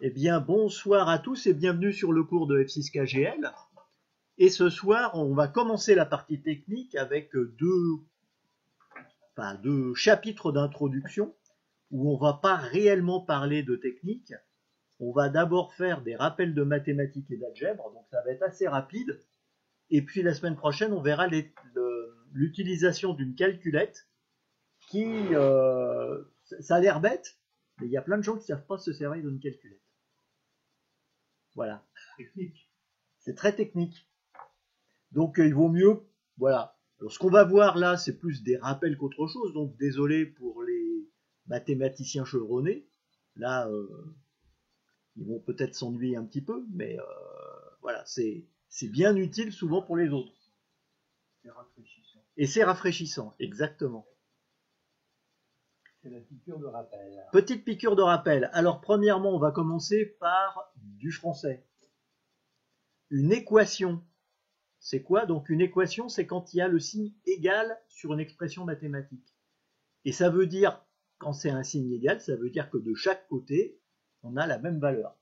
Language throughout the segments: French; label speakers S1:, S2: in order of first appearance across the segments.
S1: Eh bien, bonsoir à tous et bienvenue sur le cours de F6KGL. Et ce soir, on va commencer la partie technique avec deux chapitres d'introduction où on va pas réellement parler de technique. On va d'abord faire des rappels de mathématiques et d'algèbre, donc ça va être assez rapide. Et puis la semaine prochaine, on verra l'utilisation d'une calculette qui, ça a l'air bête, mais il y a plein de gens qui ne savent pas se servir d'une calculette. Voilà. Technique. C'est très technique. Donc il vaut mieux, voilà. Alors ce qu'on va voir là, c'est plus des rappels qu'autre chose. Donc désolé pour les mathématiciens chevronnés. Là, ils vont peut-être s'ennuyer un petit peu, mais voilà, c'est bien utile souvent pour les autres.
S2: C'est rafraîchissant.
S1: Et c'est rafraîchissant, exactement.
S2: C'est la piqûre de rappel.
S1: Petite piqûre de rappel. Alors premièrement, on va commencer par du français. Une équation. C'est quoi? Donc une équation, c'est quand il y a le signe égal sur une expression mathématique. Et ça veut dire, quand c'est un signe égal, ça veut dire que de chaque côté, on a la même valeur.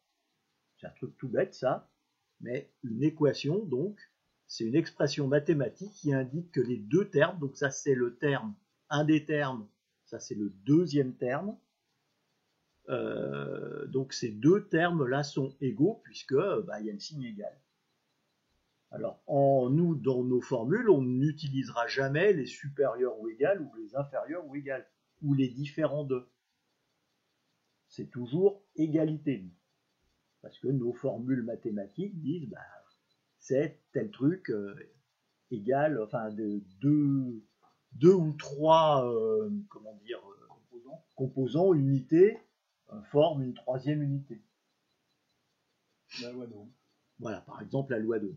S1: C'est un truc tout bête ça, mais une équation, donc, c'est une expression mathématique qui indique que les deux termes, donc ça c'est le terme, un des termes, ça c'est le deuxième terme, donc ces deux termes-là sont égaux puisque il y a le signe égal. Alors, nous, dans nos formules, on n'utilisera jamais les supérieurs ou égales ou les inférieurs ou égales, ou les différents d'eux. C'est toujours égalité. Parce que nos formules mathématiques disent, c'est tel truc égal, enfin, de deux ou trois, composants, unités, forment une troisième unité.
S2: La loi d'Ohm.
S1: Voilà, par exemple, la loi d'Ohm.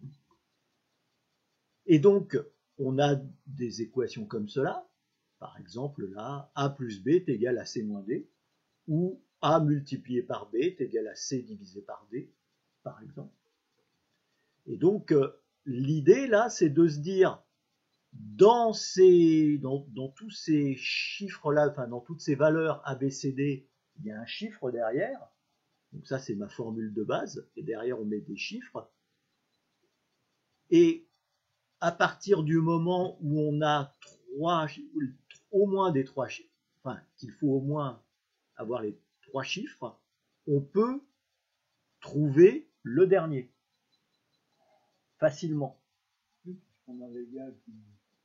S1: Et donc, on a des équations comme cela. Par exemple, là, A plus B est égal à C moins D, ou A multiplié par B est égal à C divisé par D, par exemple. Et donc, l'idée, là, c'est de se dire, dans tous ces chiffres-là, enfin, dans toutes ces valeurs A, B, C, D, il y a un chiffre derrière. Donc ça, c'est ma formule de base. Et derrière, on met des chiffres. Et à partir du moment où on a au moins des trois chiffres, enfin, qu'il faut au moins avoir les trois chiffres, on peut trouver le dernier facilement.
S2: On a l'égal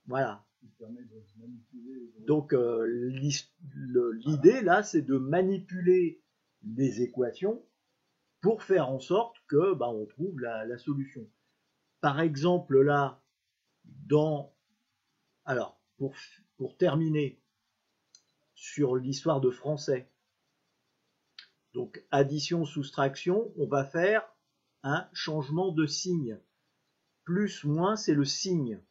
S1: voilà.
S2: Qui permet de manipuler.
S1: Donc l'idée là, c'est de manipuler les équations pour faire en sorte que on trouve la solution. Par exemple là, alors pour terminer sur l'histoire de français, donc addition, soustraction, on va faire un changement de signe. Plus, moins, c'est le signe.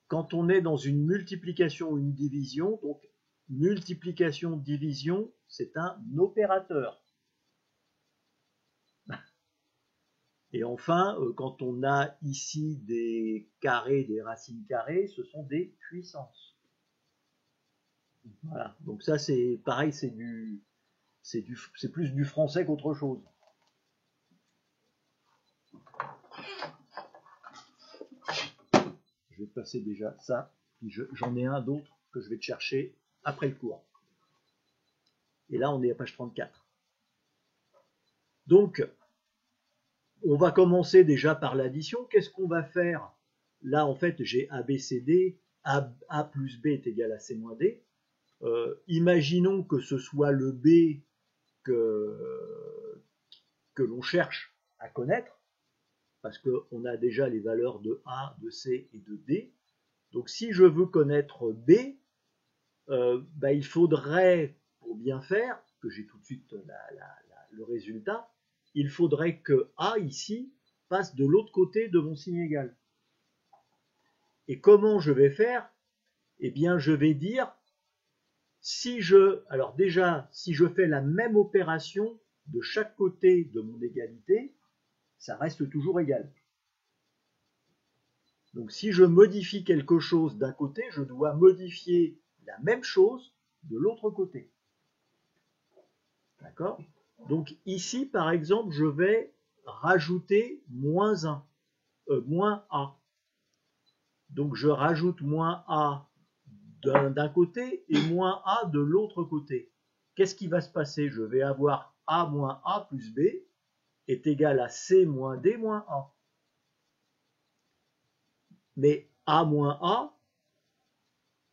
S1: Quand on est dans une multiplication ou une division, donc multiplication, division, c'est un opérateur. Et enfin, quand on a ici des carrés, des racines carrées, ce sont des puissances. Voilà. Donc ça, c'est pareil, c'est plus du français qu'autre chose. Je vais passer déjà ça, puis j'en ai un d'autre que je vais te chercher après le cours. Et là, on est à page 34. Donc, on va commencer déjà par l'addition. Qu'est-ce qu'on va faire? Là, en fait, j'ai A, B, C, D. A plus B est égal à C moins D. Imaginons que ce soit le B que l'on cherche à connaître, parce qu'on a déjà les valeurs de A, de C et de D. Donc si je veux connaître B, il faudrait, pour bien faire, que j'ai tout de suite le résultat, il faudrait que A ici passe de l'autre côté de mon signe égal. Et comment je vais faire? Eh bien, je vais dire, si je fais la même opération de chaque côté de mon égalité, ça reste toujours égal. Donc si je modifie quelque chose d'un côté, je dois modifier la même chose de l'autre côté. D'accord? Donc ici, par exemple, je vais rajouter moins 1, moins A. Donc je rajoute moins A d'un côté et moins A de l'autre côté. Qu'est-ce qui va se passer? Je vais avoir A moins A plus B est égal à C moins D moins A. Mais A moins A,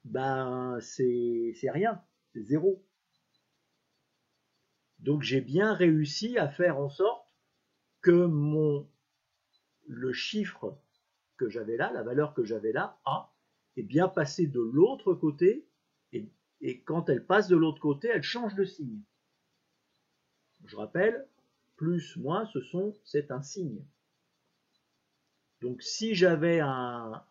S1: ben c'est rien, c'est 0. Donc j'ai bien réussi à faire en sorte que le chiffre que j'avais là, la valeur que j'avais là, A, est bien passée de l'autre côté, et quand elle passe de l'autre côté, elle change de signe. Je rappelle, plus, moins, c'est un signe. Donc si j'avais un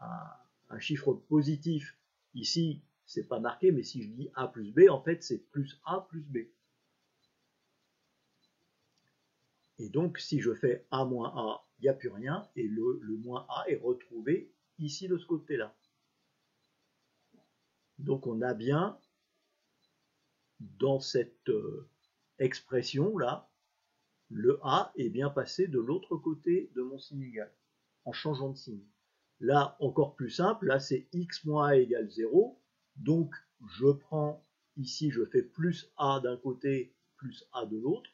S1: chiffre positif, ici, c'est pas marqué, mais si je dis A plus B, en fait, c'est plus A plus B. Et donc, si je fais A moins A, il n'y a plus rien, et le moins A est retrouvé ici de ce côté-là. Donc, on a bien, dans cette expression-là, le A est bien passé de l'autre côté de mon signe égal, en changeant de signe. Là, encore plus simple, là c'est x moins A égale 0, donc je prends, ici je fais plus A d'un côté, plus A de l'autre,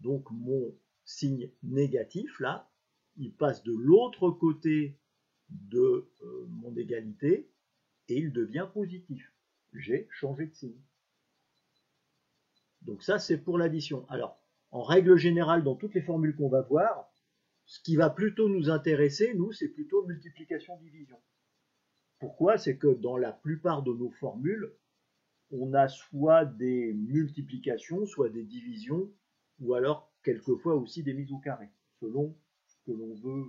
S1: donc mon signe négatif, là, il passe de l'autre côté de mon égalité, et il devient positif. J'ai changé de signe. Donc ça, c'est pour l'addition. Alors, en règle générale, dans toutes les formules qu'on va voir, ce qui va plutôt nous intéresser, nous, c'est plutôt multiplication-division. Pourquoi? C'est que dans la plupart de nos formules, on a soit des multiplications, soit des divisions, ou alors quelquefois aussi des mises au carré, selon ce que l'on veut.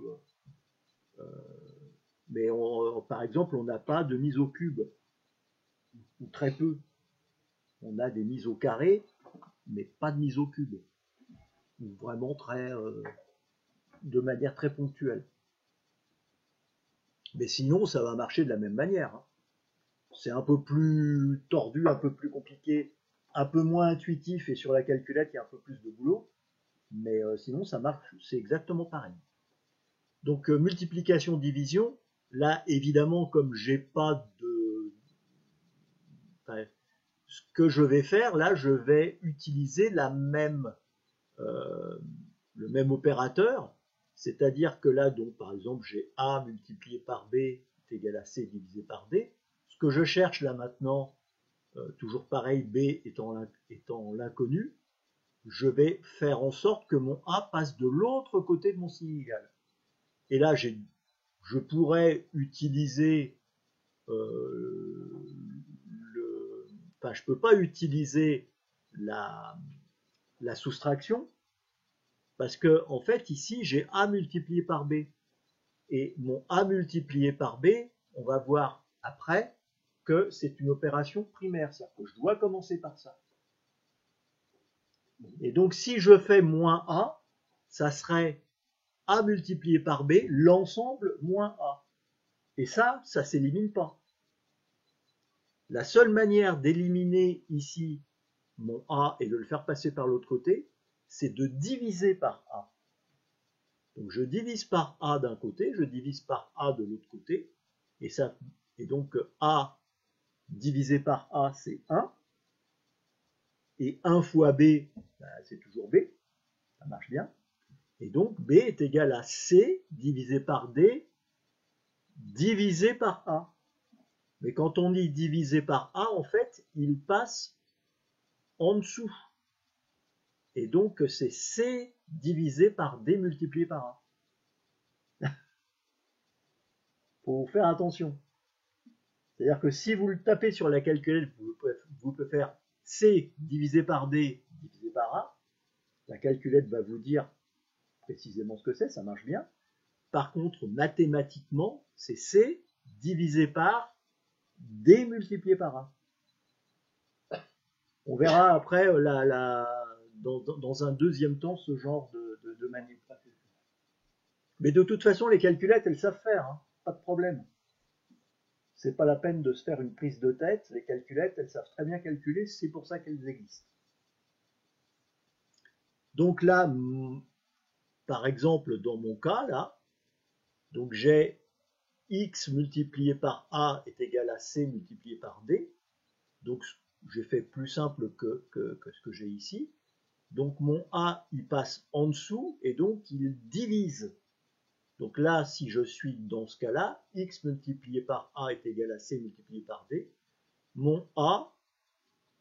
S1: Mais par exemple, on n'a pas de mise au cube, ou très peu. On a des mises au carré, mais pas de mise au cube, ou vraiment de manière très ponctuelle. Mais sinon, ça va marcher de la même manière. C'est un peu plus tordu, un peu plus compliqué, un peu moins intuitif, et sur la calculette, il y a un peu plus de boulot. Mais sinon, ça marche, c'est exactement pareil. Donc, multiplication-division, là, évidemment, comme j'ai pas de... Enfin, ce que je vais faire, là, je vais utiliser le même opérateur, c'est-à-dire que là, donc, par exemple, j'ai A multiplié par B est égal à C divisé par D. Ce que je cherche là maintenant, toujours pareil, B étant l'inconnu, je vais faire en sorte que mon A passe de l'autre côté de mon signe égal. Et là, je pourrais utiliser enfin, je ne peux pas utiliser la soustraction, parce que, en fait, ici, j'ai A multiplié par B. Et mon A multiplié par B, on va voir après que c'est une opération primaire, c'est-à-dire que je dois commencer par ça. Et donc, si je fais moins A, ça serait A multiplié par B, l'ensemble moins A. Et ça s'élimine pas. La seule manière d'éliminer ici mon A et de le faire passer par l'autre côté, c'est de diviser par A. Donc je divise par A d'un côté, je divise par A de l'autre côté, et donc A divisé par A, c'est 1, et 1 fois B, ben, c'est toujours B, ça marche bien, et donc B est égal à C divisé par D divisé par A. Mais quand on dit divisé par A, en fait, il passe en dessous. Et donc, c'est C divisé par D multiplié par A. Faut faire attention. C'est-à-dire que si vous le tapez sur la calculette, vous pouvez faire C divisé par D divisé par A. La calculette va vous dire précisément ce que c'est, ça marche bien. Par contre, mathématiquement, c'est C divisé par D multiplié par A. On verra après dans un deuxième temps ce genre de manip. Mais de toute façon, les calculettes, elles savent faire, hein, pas de problème. C'est pas la peine de se faire une prise de tête. Les calculettes, elles savent très bien calculer, c'est pour ça qu'elles existent. Donc là, par exemple, dans mon cas, là, donc j'ai x multiplié par a est égal à c multiplié par d. Donc j'ai fait plus simple que ce que j'ai ici. Donc mon a, il passe en dessous et donc il divise. Donc là, si je suis dans ce cas-là, x multiplié par a est égal à c multiplié par d. Mon a,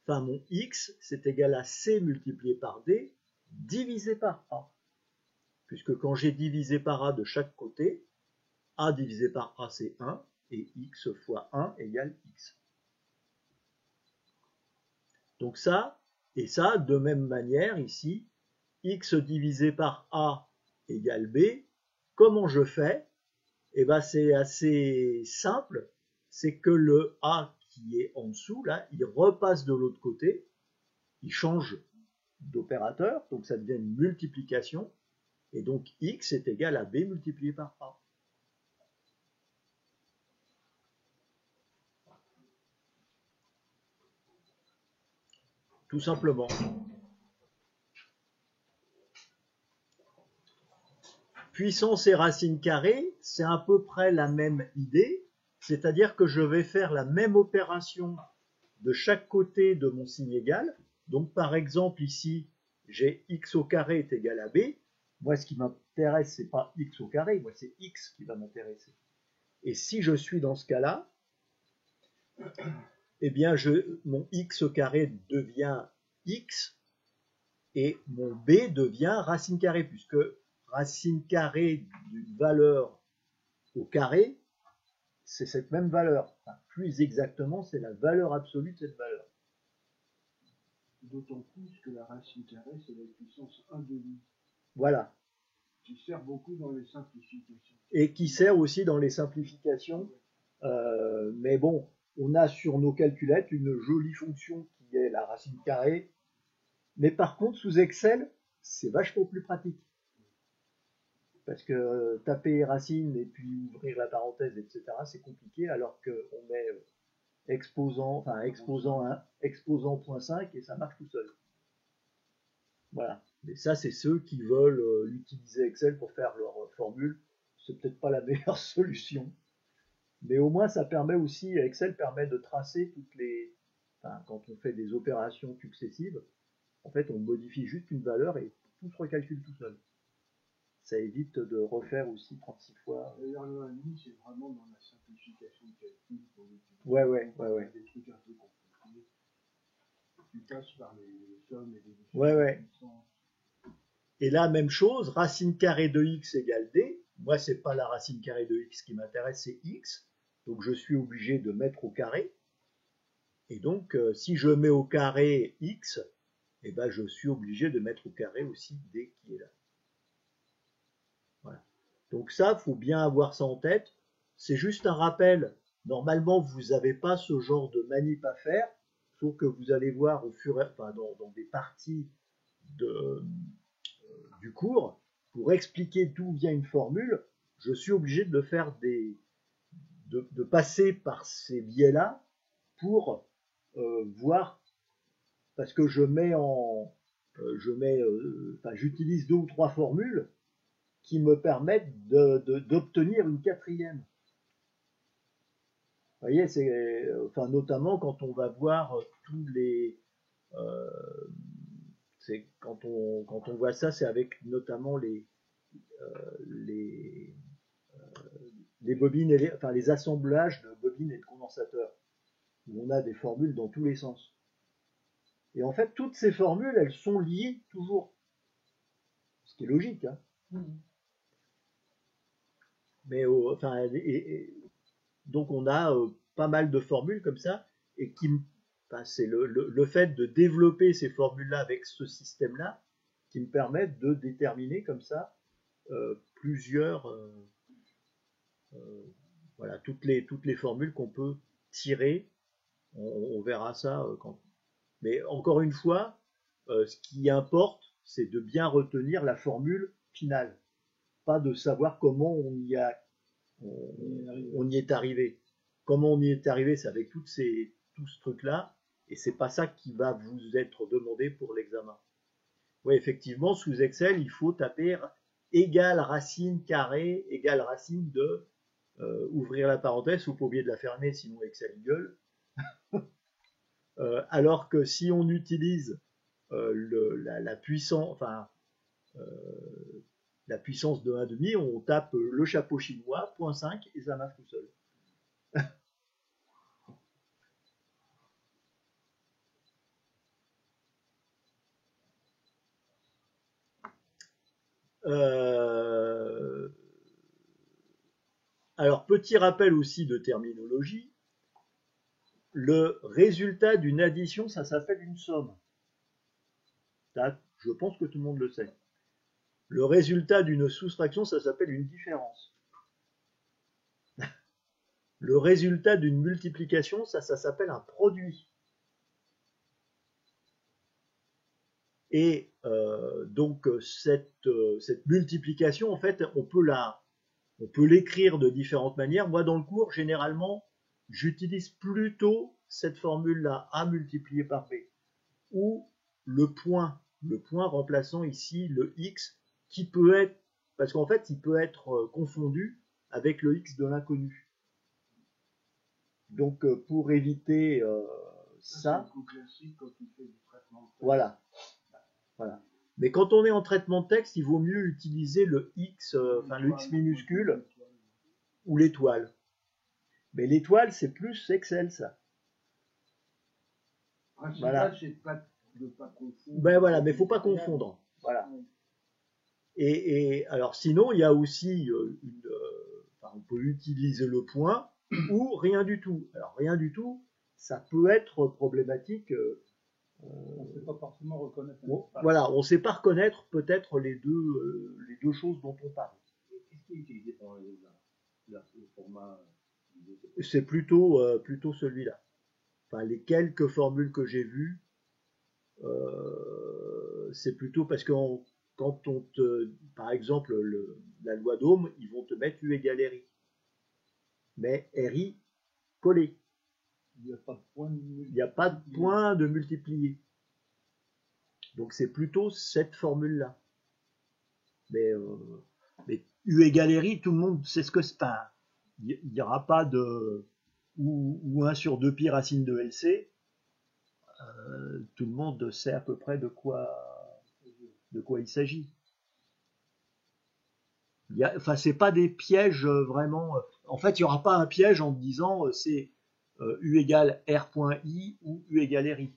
S1: enfin mon x, c'est égal à c multiplié par d divisé par a. Puisque quand j'ai divisé par a de chaque côté, a divisé par a c'est 1, et x fois 1 égale x. Donc ça, et ça, de même manière, ici, x divisé par a égale b. Comment je fais? Eh ben, c'est assez simple, c'est que le a qui est en dessous, là, il repasse de l'autre côté, il change d'opérateur, donc ça devient une multiplication, et donc x est égal à b multiplié par a. Tout simplement. Puissance et racine carrée, c'est à peu près la même idée, c'est-à-dire que je vais faire la même opération de chaque côté de mon signe égal. Donc par exemple ici, j'ai x au carré est égal à b. Moi ce qui m'intéresse, c'est pas x au carré, moi c'est x qui va m'intéresser. Et si je suis dans ce cas-là, eh bien mon x au carré devient x et mon b devient racine carrée, puisque racine carrée d'une valeur au carré, c'est cette même valeur. Enfin, plus exactement, c'est la valeur absolue de cette valeur.
S2: D'autant plus que la racine carrée, c'est la puissance 1/2.
S1: Voilà.
S2: Qui sert beaucoup dans les simplifications.
S1: Et qui sert aussi dans les simplifications. Mais bon, on a sur nos calculettes une jolie fonction qui est la racine carrée. Mais par contre, sous Excel, c'est vachement plus pratique. Parce que taper racine et puis ouvrir la parenthèse, etc., c'est compliqué, alors qu'on met exposant 0.5 et ça marche tout seul. Voilà. Mais ça, c'est ceux qui veulent utiliser Excel pour faire leur formule. C'est peut-être pas la meilleure solution. Mais au moins, ça permet aussi, Excel permet de tracer toutes les... Enfin, quand on fait des opérations successives, en fait, on modifie juste une valeur et tout se recalcule tout seul. Ça évite de refaire aussi 36 fois.
S2: D'ailleurs, le 1,5, c'est vraiment dans la simplification de calcul.
S1: Ouais.
S2: Des trucs un peu compliqués. Tu passes par les sommes et les différences.
S1: Ouais. Et là, même chose, racine carrée de x égale d. Moi, c'est pas la racine carrée de x qui m'intéresse, c'est x. Donc, je suis obligé de mettre au carré. Et donc, si je mets au carré x, eh ben, je suis obligé de mettre au carré aussi d qui est là. Voilà. Donc ça, faut bien avoir ça en tête. C'est juste un rappel. Normalement, vous n'avez pas ce genre de manip à faire, sauf que vous allez voir au fur et dans des parties du cours, pour expliquer d'où vient une formule, je suis obligé de faire de passer par ces biais-là pour voir, parce que j'utilise 2 ou 3 formules qui me permettent d'obtenir une quatrième. Vous voyez, c'est, notamment quand on va voir tous les... quand on voit ça, c'est avec notamment les bobines, les assemblages de bobines et de condensateurs, où on a des formules dans tous les sens. Et en fait, toutes ces formules, elles sont liées toujours. Ce qui est logique, hein. Mais donc on a pas mal de formules comme ça, et c'est le fait de développer ces formules-là avec ce système-là qui me permettent de déterminer comme ça plusieurs, voilà, toutes les formules qu'on peut tirer. On verra ça quand. Mais encore une fois, ce qui importe, c'est de bien retenir la formule finale, pas de savoir comment on y est arrivé. Comment on y est arrivé, c'est avec tout ce truc-là, et c'est pas ça qui va vous être demandé pour l'examen. Oui, effectivement, sous Excel, il faut taper égale racine carrée égale racine de ouvrir la parenthèse, faut pas oublier de la fermer, sinon Excel gueule. Alors que si on utilise la puissance, enfin la puissance de 1,5, on tape le chapeau chinois, 0.5, et ça marche tout seul. Alors, petit rappel aussi de terminologie, le résultat d'une addition, ça s'appelle une somme. Je pense que tout le monde le sait. Le résultat d'une soustraction, ça s'appelle une différence. Le résultat d'une multiplication, ça s'appelle un produit. Et donc cette multiplication, en fait, on peut l'écrire de différentes manières. Moi, dans le cours, généralement, j'utilise plutôt cette formule-là, A multiplié par B, ou le point remplaçant ici le X, qui peut être, parce qu'en fait, il peut être confondu avec le X de l'inconnu. Donc, pour éviter ça, voilà. Mais quand on est en traitement de texte, il vaut mieux utiliser le X, le X minuscule, ou l'étoile. Mais l'étoile, c'est plus Excel, ça.
S2: Voilà. C'est pas de pas confondre.
S1: Ben voilà, mais il ne faut pas confondre. Voilà. Et alors, sinon, il y a aussi on peut utiliser le point ou rien du tout. Alors, rien du tout, ça peut être problématique.
S2: On ne sait pas forcément reconnaître.
S1: Voilà, on ne sait pas reconnaître peut-être les deux choses dont on parle.
S2: Qu'est-ce qui est utilisé pour le format?
S1: C'est plutôt celui-là. Enfin, les quelques formules que j'ai vues, c'est plutôt parce que quand par exemple, la loi d'Ohm, ils vont te mettre U égale RI. Mais RI collé.
S2: Il n'y a
S1: pas de point de multiplier. Donc c'est plutôt cette formule-là. Mais U égale RI, tout le monde sait ce que c'est. Enfin, il n'y aura pas de ou 1 sur 2 pi racine de LC. Tout le monde sait à peu près de quoi il s'agit. Enfin, c'est pas des pièges vraiment. En fait, il n'y aura pas un piège en te disant c'est U égale R.I ou U égale RI.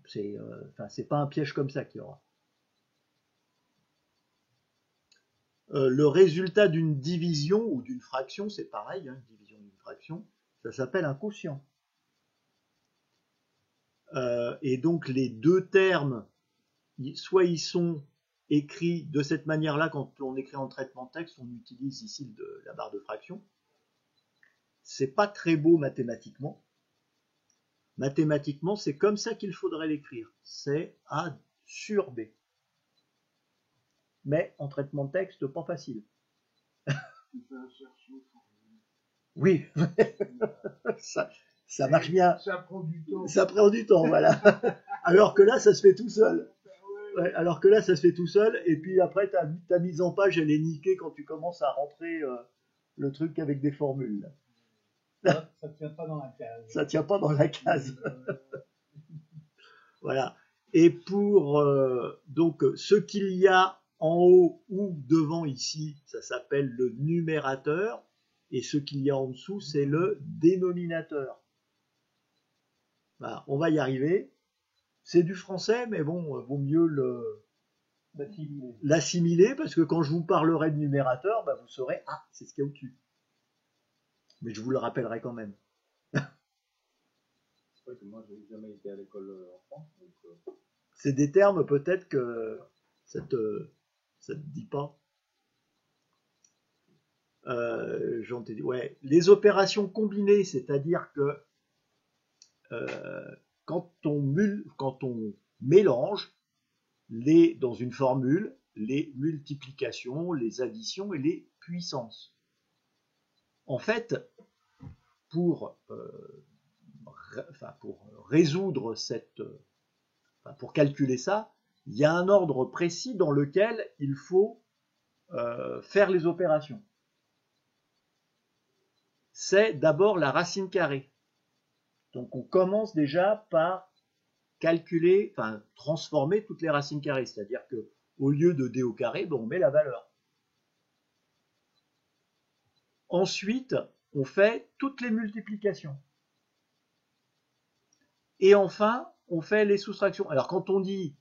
S1: C'est pas un piège comme ça qu'il y aura. Le résultat d'une division ou d'une fraction, c'est pareil, hein, division d'une fraction, ça s'appelle un quotient. Et donc les deux termes, soit ils sont écrits de cette manière-là, quand on écrit en traitement de texte, on utilise ici la barre de fraction. C'est pas très beau mathématiquement. Mathématiquement, c'est comme ça qu'il faudrait l'écrire. C'est A sur B. Mais en traitement de texte, pas facile. Oui, ça marche bien.
S2: Ça prend du temps.
S1: Ça prend du temps, voilà. Alors que là, ça se fait tout seul. Ouais, alors que là, ça se fait tout seul. Et puis après, ta mise en page, elle est niquée quand tu commences à rentrer le truc avec des formules.
S2: Ça ne tient pas dans la case.
S1: Ça tient pas dans la case. Voilà. Et pour donc ce qu'il y a en haut ou devant ici, ça s'appelle le numérateur. Et ce qu'il y a en dessous, c'est le dénominateur. Voilà, on va y arriver. C'est du français, mais bon, vaut mieux l'assimiler, parce que quand je vous parlerai de numérateur, bah, vous saurez, ah, c'est ce qu'il y a au-dessus. Mais je vous le rappellerai quand même.
S2: C'est vrai que moi, je n'ai jamais été à l'école en France. Donc,
S1: c'est des termes peut-être que ça te dit pas. Ouais. Les opérations combinées, c'est-à-dire que quand on mélange dans une formule les multiplications, les additions et les puissances. En fait, pour résoudre pour calculer ça, il y a un ordre précis dans lequel il faut faire les opérations. C'est d'abord la racine carrée. Donc on commence déjà par calculer, enfin transformer toutes les racines carrées, c'est-à-dire que au lieu de d au carré, ben, on met la valeur. Ensuite, on fait toutes les multiplications. Et enfin, on fait les soustractions. Alors quand on dit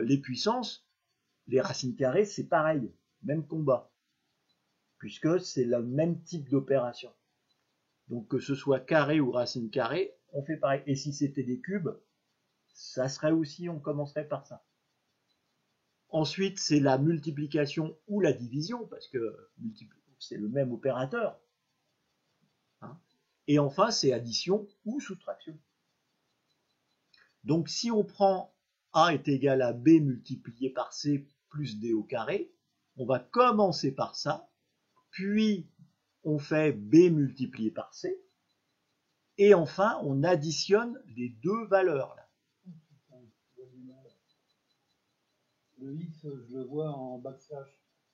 S1: les puissances, les racines carrées, c'est pareil, même combat, puisque c'est le même type d'opération. Donc que ce soit carré ou racine carrée, on fait pareil. Et si c'était des cubes, ça serait aussi, on commencerait par ça. Ensuite, c'est la multiplication ou la division, parce que c'est le même opérateur. Et enfin, c'est addition ou soustraction. Donc si on prend A est égal à B multiplié par C plus D au carré, on va commencer par ça, puis on fait B multiplié par C, et enfin on additionne les deux valeurs là.
S3: Le X, je le vois en backslash.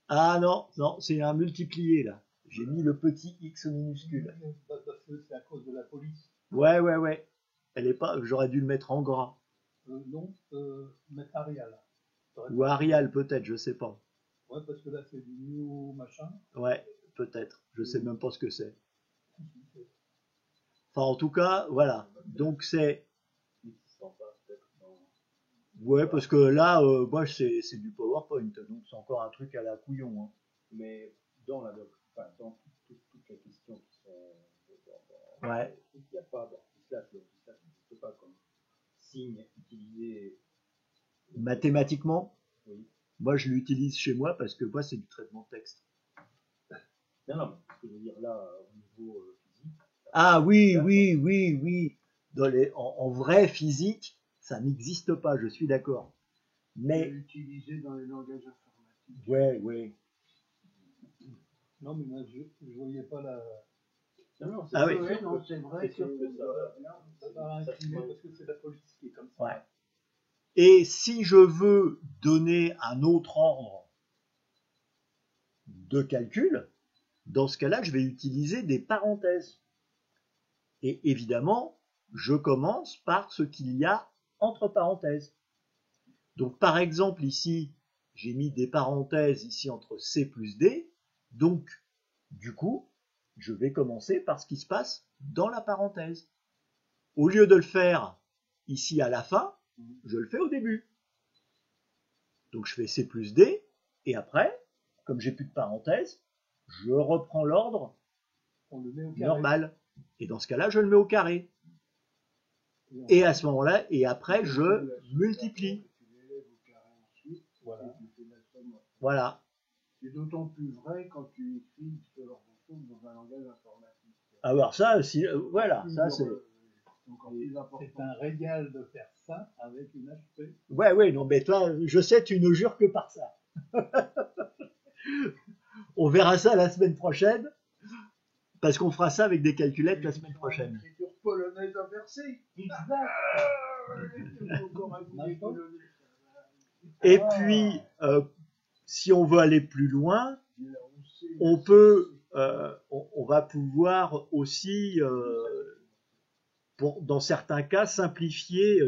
S1: Ah non, non, c'est un multiplié là. J'ai mis le petit X minuscule.
S3: Parce que c'est à cause de la police.
S1: Ouais. Elle est pas. J'aurais dû le mettre en gras.
S3: Non, mettre Arial.
S1: Ou Arial peut-être, je sais pas.
S3: Ouais, parce que là c'est du new machin.
S1: Ouais, peut-être. Je sais même pas ce que c'est. Enfin, en tout cas, voilà. Donc c'est. Ouais, parce que là, moi, c'est du PowerPoint, donc c'est encore un truc à la couillon. Hein.
S2: Mais dans la dans toutes les questions qui sont
S1: ouais.
S2: Il n'y a pas d'antislash, le antislash n'existe pas comme signe utilisé.
S1: Mathématiquement,
S2: oui.
S1: Moi, je l'utilise chez moi parce que moi, c'est du traitement de texte.
S2: Non, ce que je veux dire là, au niveau physique.
S1: Ah oui. En vrai physique, ça n'existe pas, je suis d'accord. Mais
S3: utilisé dans les langages informatiques.
S1: Ouais.
S3: Non, mais moi, je voyais pas la.
S2: Non,
S1: ah oui.
S3: Non, c'est vrai que ça va imprimer parce que c'est la police qui est comme ça.
S1: Ouais. Et si je veux donner un autre ordre de calcul, dans ce cas-là, je vais utiliser des parenthèses. Et évidemment, je commence par ce qu'il y a entre parenthèses. Donc par exemple ici, j'ai mis des parenthèses ici entre C plus D, donc du coup, je vais commencer par ce qui se passe dans la parenthèse. Au lieu de le faire ici à la fin, je le fais au début. Donc je fais C plus D, et après, comme j'ai plus de parenthèses, je reprends l'ordre normal. Et dans ce cas-là, je le mets au carré. Et à ce moment-là, et après, je multiplie. Voilà.
S3: C'est d'autant plus vrai quand tu écris ce genre de choses dans un langage informatique.
S1: Alors ça, voilà, ça c'est.
S3: C'est un régal de faire ça avec une HP.
S1: Ouais, non, mais toi, je sais, tu ne jures que par ça. On verra ça la semaine prochaine, parce qu'on fera ça avec des calculettes la semaine prochaine.
S3: Écriture polonaise inversée. Exact.
S1: Et puis, si on veut aller plus loin, on peut, on va pouvoir aussi, dans certains cas, simplifier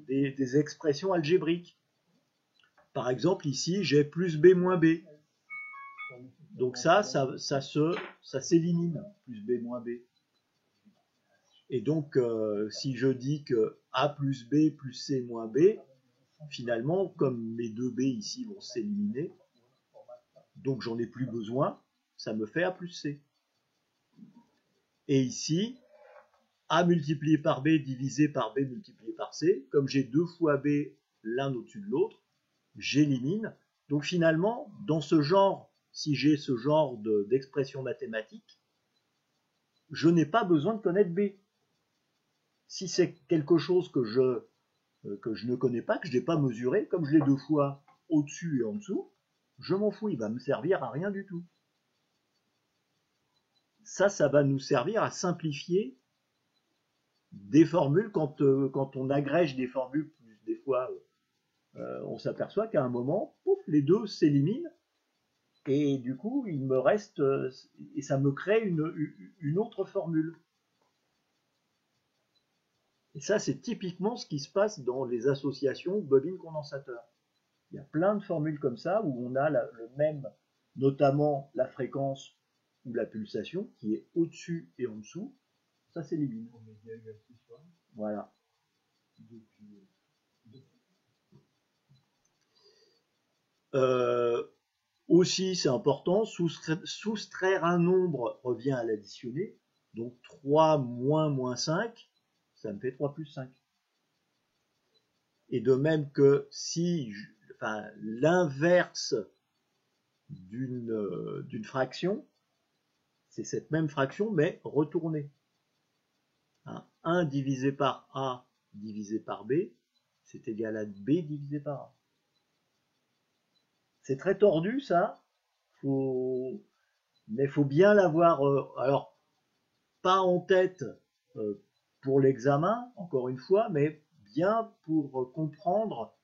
S1: des expressions algébriques. Par exemple, ici, j'ai plus b moins b. Donc ça s'élimine, plus b moins b. Et donc, si je dis que a plus b plus c moins b, finalement, comme mes deux b ici vont s'éliminer, donc j'en ai plus besoin, ça me fait a plus c. Et ici, a multiplié par b divisé par b multiplié par c, comme j'ai deux fois b l'un au-dessus de l'autre, j'élimine. Donc finalement, dans ce genre, si j'ai ce genre d'expression mathématique, je n'ai pas besoin de connaître b. Si c'est quelque chose que je ne connais pas, que je n'ai pas mesuré, comme je l'ai deux fois au-dessus et en dessous, je m'en fous, il va me servir à rien du tout. Ça va nous servir à simplifier des formules quand on agrège des formules des fois on s'aperçoit qu'à un moment, pouf, les deux s'éliminent, et du coup, il me reste, et ça me crée une autre formule. Et ça, c'est typiquement ce qui se passe dans les associations bobine-condensateur. Il y a plein de formules comme ça où on a le même, notamment la fréquence ou la pulsation qui est au-dessus et en dessous. Ça s'élimine. Voilà. Aussi, c'est important, soustraire un nombre revient à l'additionner. Donc 3 moins 5, ça me fait 3 plus 5. Et de même que si l'inverse d'une fraction, c'est cette même fraction, mais retournée. 1 divisé par A divisé par B, c'est égal à B divisé par A. C'est très tordu, ça, mais il faut bien l'avoir, alors, pas en tête pour l'examen, encore une fois, mais bien pour comprendre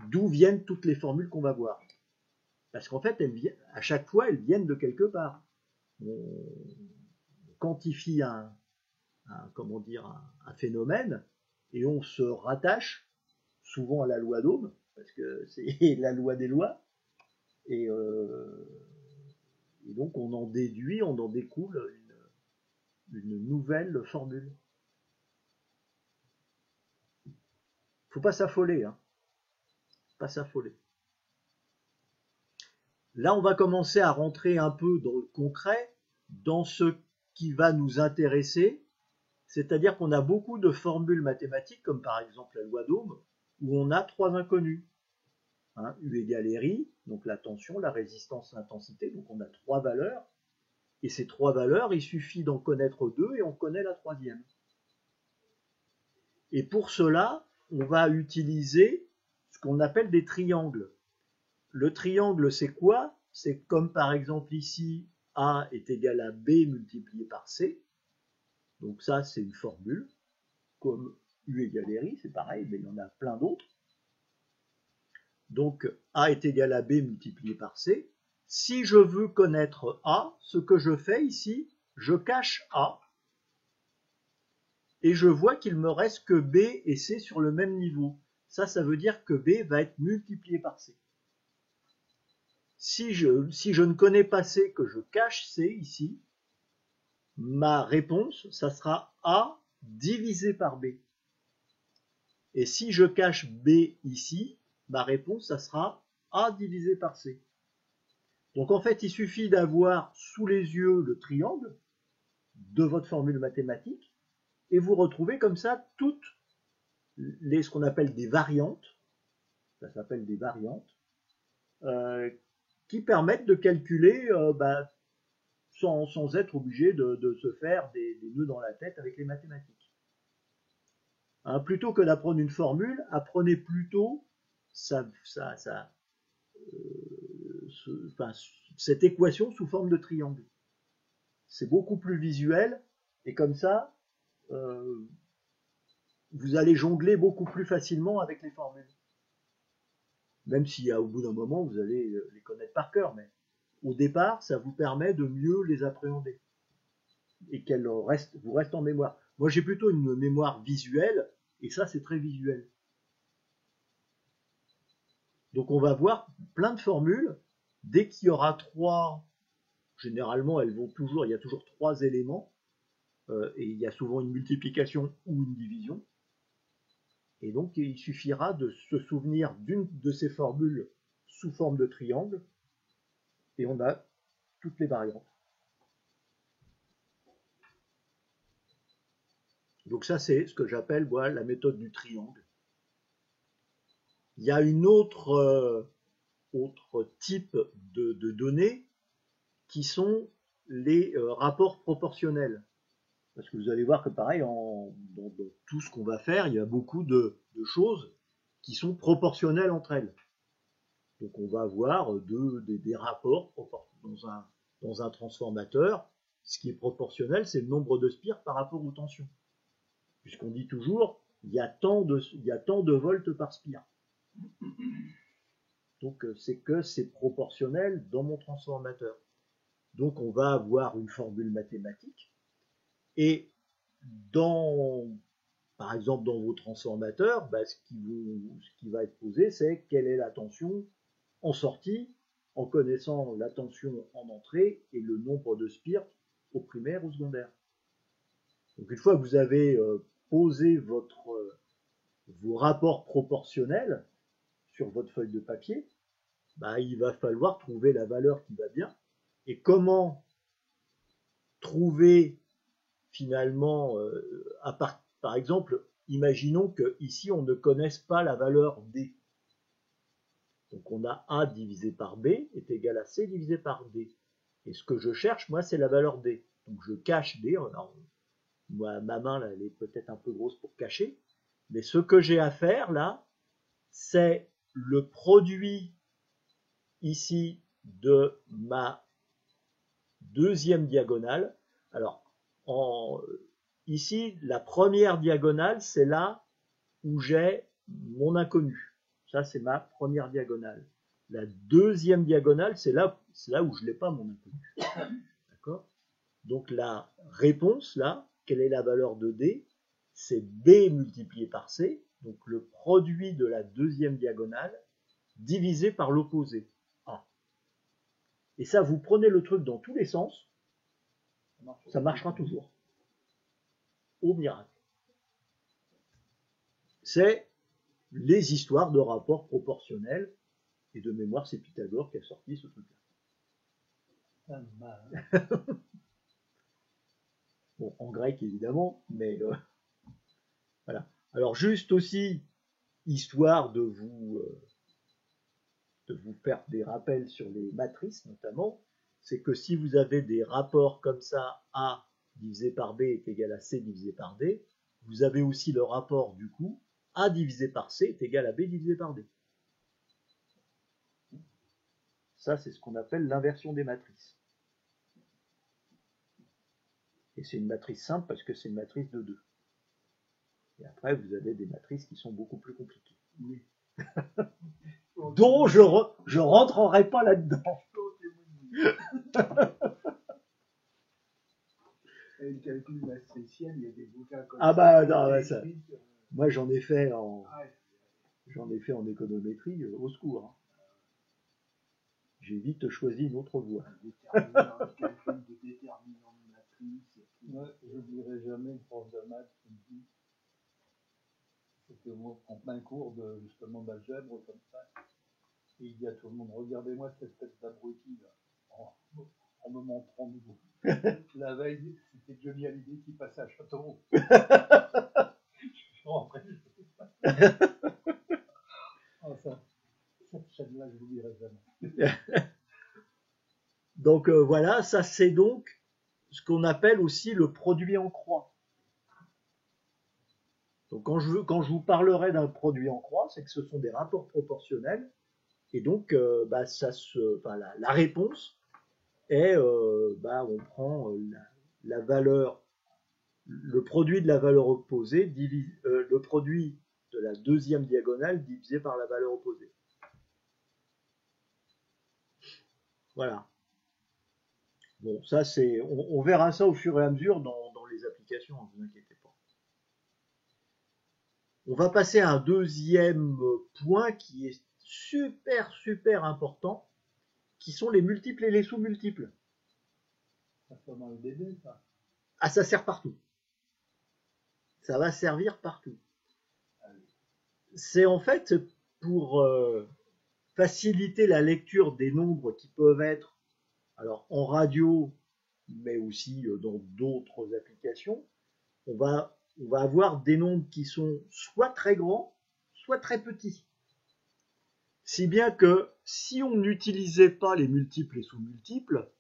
S1: d'où viennent toutes les formules qu'on va voir. Parce qu'en fait, à chaque fois, elles viennent de quelque part. On quantifie un phénomène et on se rattache souvent à la loi d'Ohm, parce que c'est la loi des lois, et donc on en découle une nouvelle formule. Faut pas s'affoler, hein. Pas s'affoler. Là, on va commencer à rentrer un peu dans le concret, dans ce qui va nous intéresser, c'est-à-dire qu'on a beaucoup de formules mathématiques, comme par exemple la loi d'Ohm, où on a 3 inconnus. U égale RI, donc la tension, la résistance, l'intensité, donc on a 3 valeurs, et ces 3 valeurs, il suffit d'en connaître 2 et on connaît la 3e. Et pour cela, on va utiliser ce qu'on appelle des triangles. Le triangle, c'est quoi? C'est comme par exemple ici, A est égal à B multiplié par C. Donc ça, c'est une formule. Comme U égale RI, c'est pareil, mais il y en a plein d'autres. Donc A est égal à B multiplié par C. Si je veux connaître A, ce que je fais ici, je cache A. Et je vois qu'il me reste que B et C sur le même niveau. Ça veut dire que B va être multiplié par C. Si je ne connais pas C, que je cache C ici, ma réponse, ça sera A divisé par B. Et si je cache B ici, ma réponse, ça sera A divisé par C. Donc en fait, il suffit d'avoir sous les yeux le triangle de votre formule mathématique et vous retrouvez comme ça toutes ce qu'on appelle des variantes, ça s'appelle des variantes, qui permettent de calculer sans être obligé de se faire des nœuds dans la tête avec les mathématiques. Plutôt que d'apprendre une formule, apprenez plutôt cette équation sous forme de triangle. C'est beaucoup plus visuel et comme ça, vous allez jongler beaucoup plus facilement avec les formules. Même si au bout d'un moment, vous allez les connaître par cœur, mais au départ, ça vous permet de mieux les appréhender et qu'elles vous restent en mémoire. Moi, j'ai plutôt une mémoire visuelle et ça, c'est très visuel. Donc, on va voir plein de formules. Dès qu'il y aura 3, généralement, il y a toujours 3 éléments et il y a souvent une multiplication ou une division. Et donc, il suffira de se souvenir d'une de ces formules sous forme de triangle et on a toutes les variantes. Donc ça, c'est ce que j'appelle la méthode du triangle. Il y a une autre type de données qui sont les rapports proportionnels. Parce que vous allez voir que pareil, dans tout ce qu'on va faire, il y a beaucoup de choses qui sont proportionnelles entre elles. Donc on va avoir des rapports dans un transformateur. Ce qui est proportionnel, c'est le nombre de spires par rapport aux tensions. Puisqu'on dit toujours, il y a tant de volts par spire. Donc c'est que c'est proportionnel dans mon transformateur. Donc on va avoir une formule mathématique et par exemple dans vos transformateurs, ce qui va être posé, c'est quelle est la tension en sortie en connaissant la tension en entrée et le nombre de spires au primaire ou secondaire. Donc une fois que vous avez posé vos rapports proportionnels sur votre feuille de papier, il va falloir trouver la valeur qui va bien. Et comment trouver finalement, par exemple, imaginons qu'ici on ne connaisse pas la valeur D. Donc on a A divisé par B est égal à C divisé par D. Et ce que je cherche, moi, c'est la valeur D. Donc je cache D. Alors, moi, ma main, là, elle est peut-être un peu grosse pour cacher. Mais ce que j'ai à faire, là, c'est le produit ici de ma deuxième diagonale. Alors, ici, la première diagonale, c'est là où j'ai mon inconnu. Ça, c'est ma première diagonale. La deuxième diagonale, c'est là où je n'ai pas mon inconnu. D'accord? Donc la réponse, là, quelle est la valeur de D? C'est B multiplié par C, donc le produit de la deuxième diagonale, divisé par l'opposé, A. Et ça, vous prenez le truc dans tous les sens, ça marchera toujours. Au miracle. C'est les histoires de rapports proportionnels, et de mémoire, c'est Pythagore qui a sorti ce truc-là. Bon, en grec évidemment, mais voilà. Alors juste aussi, histoire de vous faire des rappels sur les matrices notamment, c'est que si vous avez des rapports comme ça, A divisé par B est égal à C divisé par D, vous avez aussi le rapport du coup, A divisé par C est égal à B divisé par D. Ça, c'est ce qu'on appelle l'inversion des matrices. Et c'est une matrice simple parce que c'est une matrice de 2. Et après, vous avez des matrices qui sont beaucoup plus compliquées.
S3: Oui.
S1: Dont je rentrerai pas là-dedans.
S3: Et le calcul matriciel, il y a des bouquins comme
S1: ça. Moi, j'en ai fait en économétrie, au secours. Hein. J'ai vite choisi une autre voie.
S3: Le calcul de déterminant de matrice.
S2: Ouais, je n'oublierai jamais une prof de maths qui me dit, c'était en plein cours de justement d'algèbre comme ça, et il dit à tout le monde, regardez-moi cette tête d'abruti là, en me montrant du bout. La veille, c'était Johnny Hallyday qui passait à Châteauroux. Je rentrais. Oh, cette chaîne-là, je l'oublierai jamais.
S1: Donc voilà, ça c'est donc ce qu'on appelle aussi le produit en croix. Donc quand je vous parlerai d'un produit en croix, c'est que ce sont des rapports proportionnels, et donc la réponse est, on prend la valeur, le produit de la valeur opposée, le produit de la deuxième diagonale divisé par la valeur opposée. Voilà. Bon, ça c'est, on verra ça au fur et à mesure dans les applications, ne vous inquiétez pas. On va passer à un deuxième point qui est super important, qui sont les multiples et les sous-multiples.
S2: Ça fait dans le DD, ça.
S1: Ah, ça sert partout. Ça va servir partout. C'est en fait pour faciliter la lecture des nombres qui peuvent être alors en radio, mais aussi dans d'autres applications. On va avoir des nombres qui sont soit très grands, soit très petits. Si bien que si on n'utilisait pas les multiples et sous-multiples,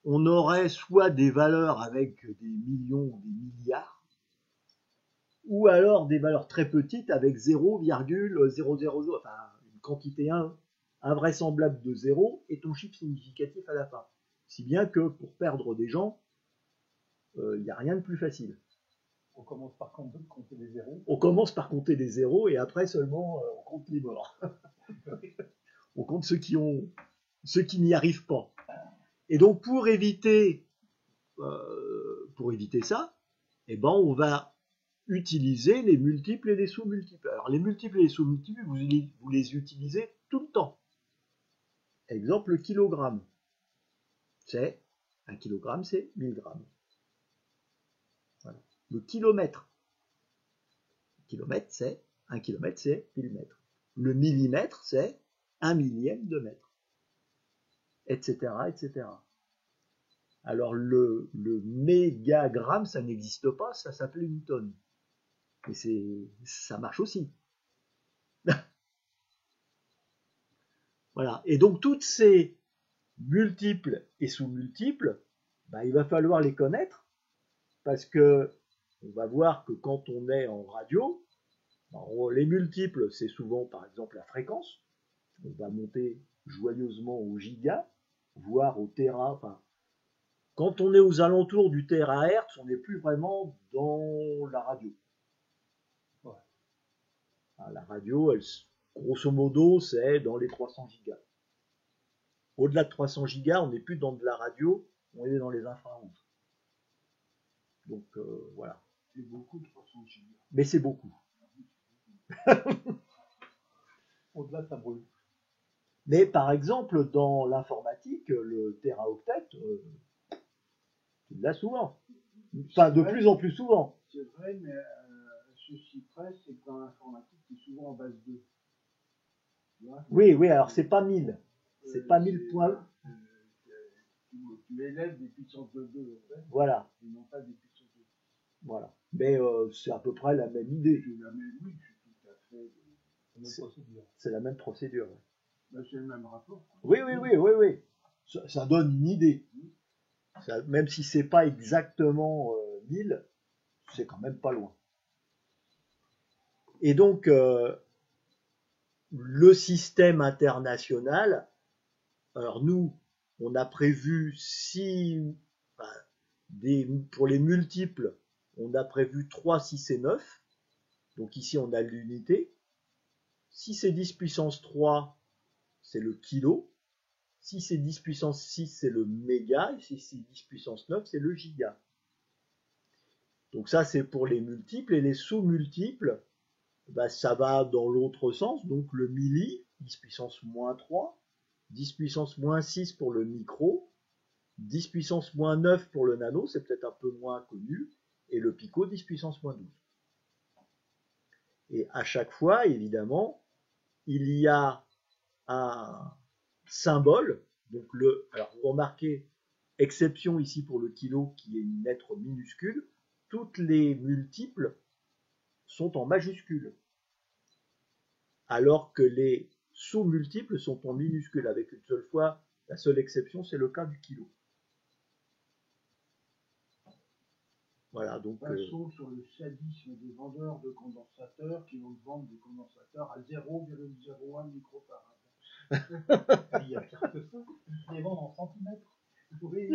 S1: on aurait soit des valeurs avec des millions ou des milliards, ou alors des valeurs très petites avec 0,000, enfin une quantité invraisemblable de 0 et ton chiffre significatif à la fin. Si bien que pour perdre des gens, il n'y a rien de plus facile.
S2: On commence par compter les zéros.
S1: On commence par compter les zéros et après seulement on compte les morts. On compte ceux qui n'y arrivent pas. Et donc pour éviter ça, eh ben on va utiliser les multiples et les sous-multiples. Alors les multiples et les sous-multiples, vous les utilisez tout le temps. Exemple, le kilogramme. C'est 1 kilogramme, c'est 1000 grammes. Voilà. Le kilomètre. Kilomètre, c'est 1 kilomètre, c'est 1000 mètres. Le millimètre, c'est 1 millième de mètre. Etc., etc. Alors le mégagramme, ça n'existe pas, ça s'appelle une tonne. Et ça marche aussi. Voilà. Et donc toutes ces multiples et sous-multiples, ben, il va falloir les connaître parce que on va voir que quand on est en radio, ben, les multiples, c'est souvent par exemple la fréquence. On va monter joyeusement au giga, voire au téra. Enfin, quand on est aux alentours du térahertz, on n'est plus vraiment dans la radio. Ouais. La radio, grosso modo, c'est dans les 300 gigas. Au-delà de 300 gigas, on n'est plus dans de la radio, on est dans les infrarouges. Donc voilà.
S3: C'est beaucoup de 300 gigas.
S1: Mais c'est beaucoup.
S2: Au-delà, ça brûle.
S1: Mais par exemple, dans l'informatique, le téraoctet, tu l'as souvent. Enfin, de plus en plus souvent.
S3: C'est vrai, mais ceci près, c'est que dans l'informatique, c'est souvent en base 2.
S1: Oui, alors c'est pas 1000. C'est pas 1000 points.
S3: Tu élèves des puissances de 2, en fait.
S1: Voilà.
S3: Et non pas des puissances de 10.
S1: Voilà. Mais c'est à peu près la même idée.
S3: Oui, je suis tout à fait.
S1: C'est la même procédure. Ouais.
S3: Ben, c'est le même rapport.
S1: Oui. Ça donne une idée. Ça, même si c'est pas exactement 1000, c'est quand même pas loin. Et donc, le système international, alors nous, on a prévu pour les multiples, on a prévu 3, 6 et 9. Donc ici, on a l'unité. Si c'est 10 puissance 3, c'est le kilo. Si c'est 10 puissance 6, c'est le méga. Et si c'est 10 puissance 9, c'est le giga. Donc ça, c'est pour les multiples. Et les sous-multiples, bah, ça va dans l'autre sens. Donc le milli, 10 puissance moins 3. 10 puissance moins 6 pour le micro. 10 puissance moins 9 pour le nano, c'est peut-être un peu moins connu. Et le pico, 10 puissance moins 12. Et à chaque fois, évidemment, il y a un symbole. Donc alors vous remarquez, exception ici pour le kilo qui est une lettre minuscule, toutes les multiples sont en majuscule. Alors que les sous-multiples sont en minuscule, avec une seule fois, la seule exception, c'est le cas du kilo. Voilà, donc.
S3: Passons sur le sadisme des vendeurs de condensateurs qui vont vendre des condensateurs à 0,01 microfarad.
S2: Il y a pire que ça. Ils les vendent en centimètres.
S3: Oui.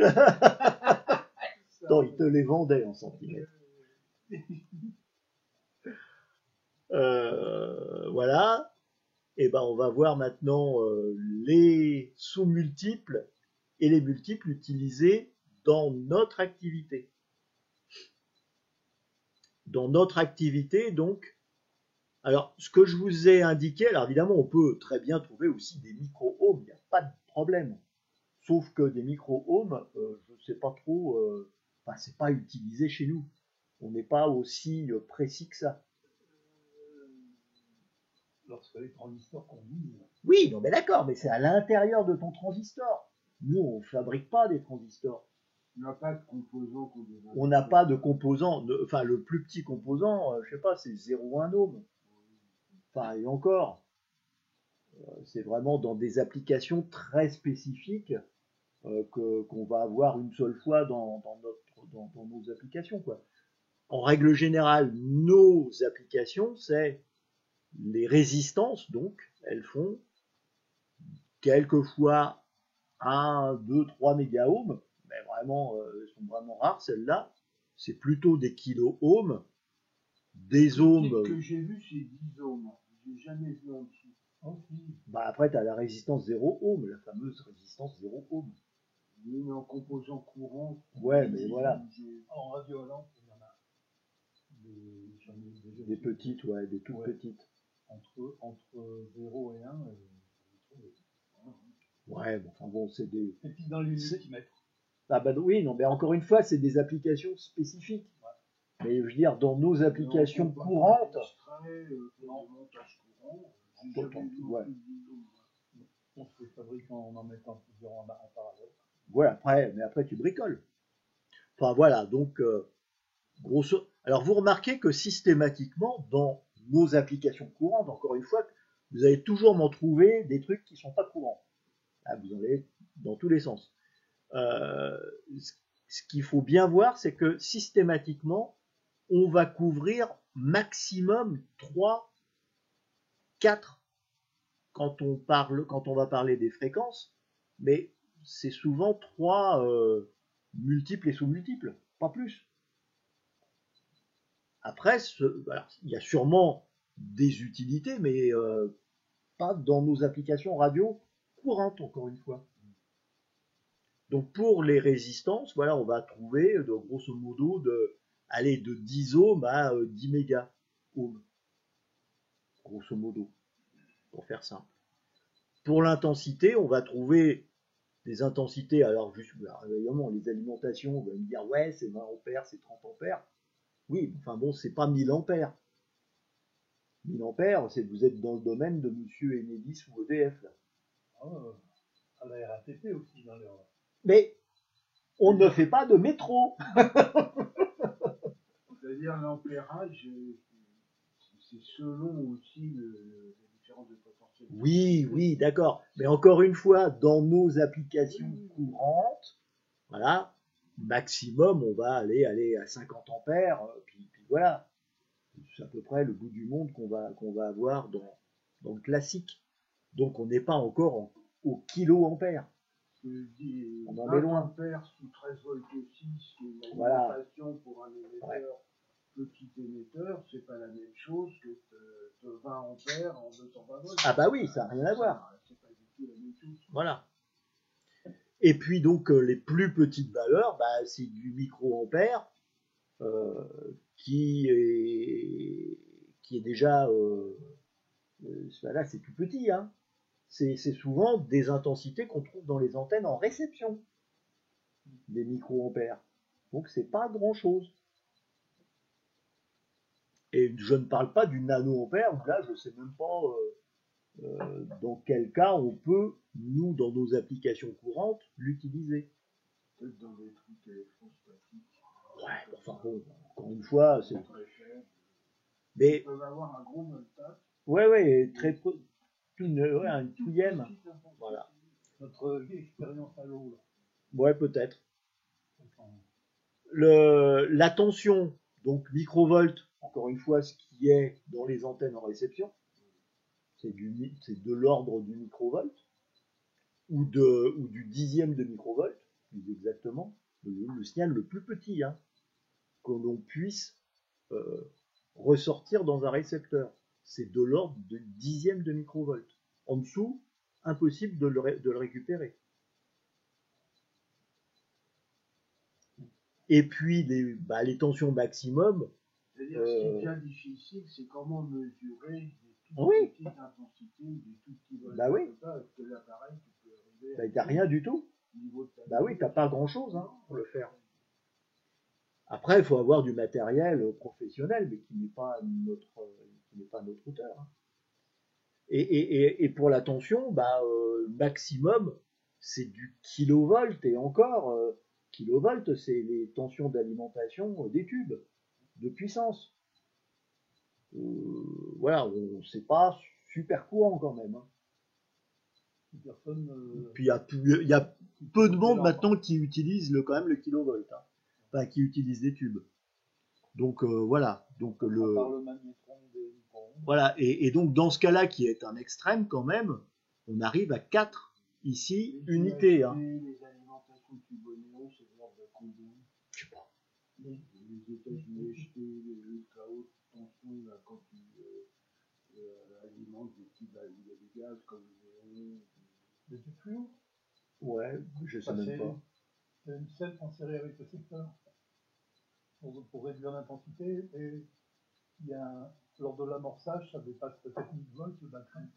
S1: Non, ils te les vendaient en centimètres. Voilà. Et ben, on va voir maintenant les sous-multiples et les multiples utilisés dans notre activité. Dans notre activité, donc, alors ce que je vous ai indiqué, alors évidemment, on peut très bien trouver aussi des micro-ohms, il n'y a pas de problème. Sauf que des micro-ohms, je ne sais pas trop, enfin, c'est pas utilisé chez nous. On n'est pas aussi précis que ça.
S2: Lorsque les transistors conduisent.
S1: Oui, non mais d'accord, mais c'est à l'intérieur de ton transistor. Nous, on ne fabrique pas des transistors.
S3: On n'a pas de composants qu'on devrait.
S1: On n'a pas de composants, enfin le plus petit composant, je sais pas, c'est 0,1 ohm. Enfin, et encore, c'est vraiment dans des applications très spécifiques qu'on va avoir une seule fois dans nos applications, quoi. En règle générale, nos applications, c'est les résistances, donc, elles font quelquefois 1, 2, 3 mégaohms, mais vraiment, elles sont vraiment rares, celles-là. c'est plutôt des kilo-ohms. Des
S3: Le
S1: ohms,
S3: type que j'ai vu, c'est 10 ohms. J'ai jamais vu en dessous.
S1: bah après tu as la résistance 0 ohm, la fameuse résistance 0 ohm.
S3: Oui, mais en composant courant.
S1: Ouais, mais voilà.
S2: En radio à lampe, il y en a j'en ai déjà
S1: Des
S2: vu
S1: petites, ouais, des toutes
S2: Ouais.
S1: petites.
S2: entre 0 et 1.
S1: Ouais, bon, enfin bon, c'est des.
S2: Et puis dans les
S1: C'est-
S2: multimètres.
S1: Ah bah oui, non, mais encore une fois, c'est des applications spécifiques. Mais je veux dire, dans nos applications courantes,
S3: En montage courant, j'ai
S1: Autant,
S3: jamais vu
S1: ouais.
S3: en plus de 10 ohms.
S2: On se les fabrique en mettant plusieurs en parallèle.
S1: ouais, mais après tu bricoles. Enfin voilà, donc grosso. Alors vous remarquez que systématiquement, dans nos applications courantes, encore une fois, vous allez toujours m'en trouver des trucs qui sont pas courants. Là, vous en avez dans tous les sens. Euh, ce qu'il faut bien voir, c'est que systématiquement, on va couvrir maximum 3, 4 quand on va parler des fréquences, mais c'est souvent 3 multiples et sous-multiples, pas plus. Après, alors, il y a sûrement des utilités, mais pas dans nos applications radio courantes, encore une fois. Donc pour les résistances, voilà, on va trouver grosso modo de 10 ohms à 10 méga ohms, grosso modo, pour faire simple. Pour l'intensité, on va trouver des intensités, alors juste, évidemment, les alimentations, on va me dire, ouais, c'est 20 ampères, c'est 30 ampères. Oui, enfin bon, c'est pas 1000 ampères. 1000 ampères, c'est que vous êtes dans le domaine de Monsieur Enedis ou EDF, là.
S2: À la RATP aussi, dans les.
S1: Mais on ne fait pas de métro.
S3: C'est-à-dire l'ampérage, c'est selon aussi les différences de potentiel.
S1: Oui, d'accord. Mais encore une fois, dans nos applications courantes, voilà, maximum, on va aller à 50 ampères, puis voilà. C'est à peu près le bout du monde qu'on va avoir dans le classique. Donc on n'est pas encore au kiloampère. On en est loin.
S3: Ampères sous 13 volts 6, qui est une
S1: Voilà.
S3: alimentation pour un émetteur, petit émetteur, c'est pas la même chose que 20 ampères en 220 volts.
S1: Ah bah oui, ça n'a rien à voir.
S3: C'est pas du tout la même chose.
S1: Voilà. Et puis donc les plus petites valeurs, bah, c'est du microampère qui est déjà là c'est tout petit, hein. C'est souvent des intensités qu'on trouve dans les antennes en réception des microampères. Donc c'est pas grand chose. Et je ne parle pas du nanoampère où là je sais même pas dans quel cas on peut, nous, dans nos applications courantes, l'utiliser.
S3: Peut-être dans des trucs électrostatiques.
S1: Ouais, enfin bon, encore une fois, c'est
S3: très cher.
S1: Mais
S3: ils peuvent avoir un gros voltage.
S1: ouais, très une touillème. Voilà.
S2: Notre expérience à l'eau, là.
S1: Ouais, peut-être. La tension, donc microvolts, encore une fois, ce qui est dans les antennes en réception, c'est de l'ordre du microvolt, ou du dixième de microvolt, plus exactement, le signal le plus petit, hein, que l'on puisse ressortir dans un récepteur. C'est de l'ordre du dixième de microvolt. En dessous, impossible de le récupérer. Et puis les tensions maximum.
S3: C'est-à-dire ce qui est bien difficile, c'est comment mesurer des toutes
S1: Oui.
S3: petites intensités, des tout petits voltages.
S1: Bah oui.
S3: Parce que l'appareil, tu peux arriver
S1: Bah, t'as rien du tout.
S3: niveau de ta
S1: Bah oui, t'as pas grand-chose pour le faire. Après, il faut avoir du matériel professionnel, mais qui n'est pas notre hauteur. Hein. Et pour la tension, maximum, c'est du kilovolt, et encore, kilovolt, c'est les tensions d'alimentation des tubes de puissance. Voilà, c'est pas super courant quand même. Hein. Puis il y a peu de monde maintenant qui utilise quand même le kilovolt, hein. Enfin, qui utilise des tubes. Donc voilà. Donc voilà. Et donc dans ce cas-là, qui est un extrême quand même, on arrive à 4 ici unités. Hein.
S3: Les alimentations tubonnéo, c'est de l'ordre de combien?
S1: Je sais pas.
S3: les États-Unis jetés les ultra haute tension là, quand ils alimentent des petits il y a des gaz comme le néon.
S2: Mais du fluo,
S1: Ouais, je sais
S2: ça,
S1: même pas.
S2: c'est une selle insérée avec le secteur pour réduire l'intensité. Et il y a lors de l'amorçage, ça dépasse peut-être 1000 volts de batterie.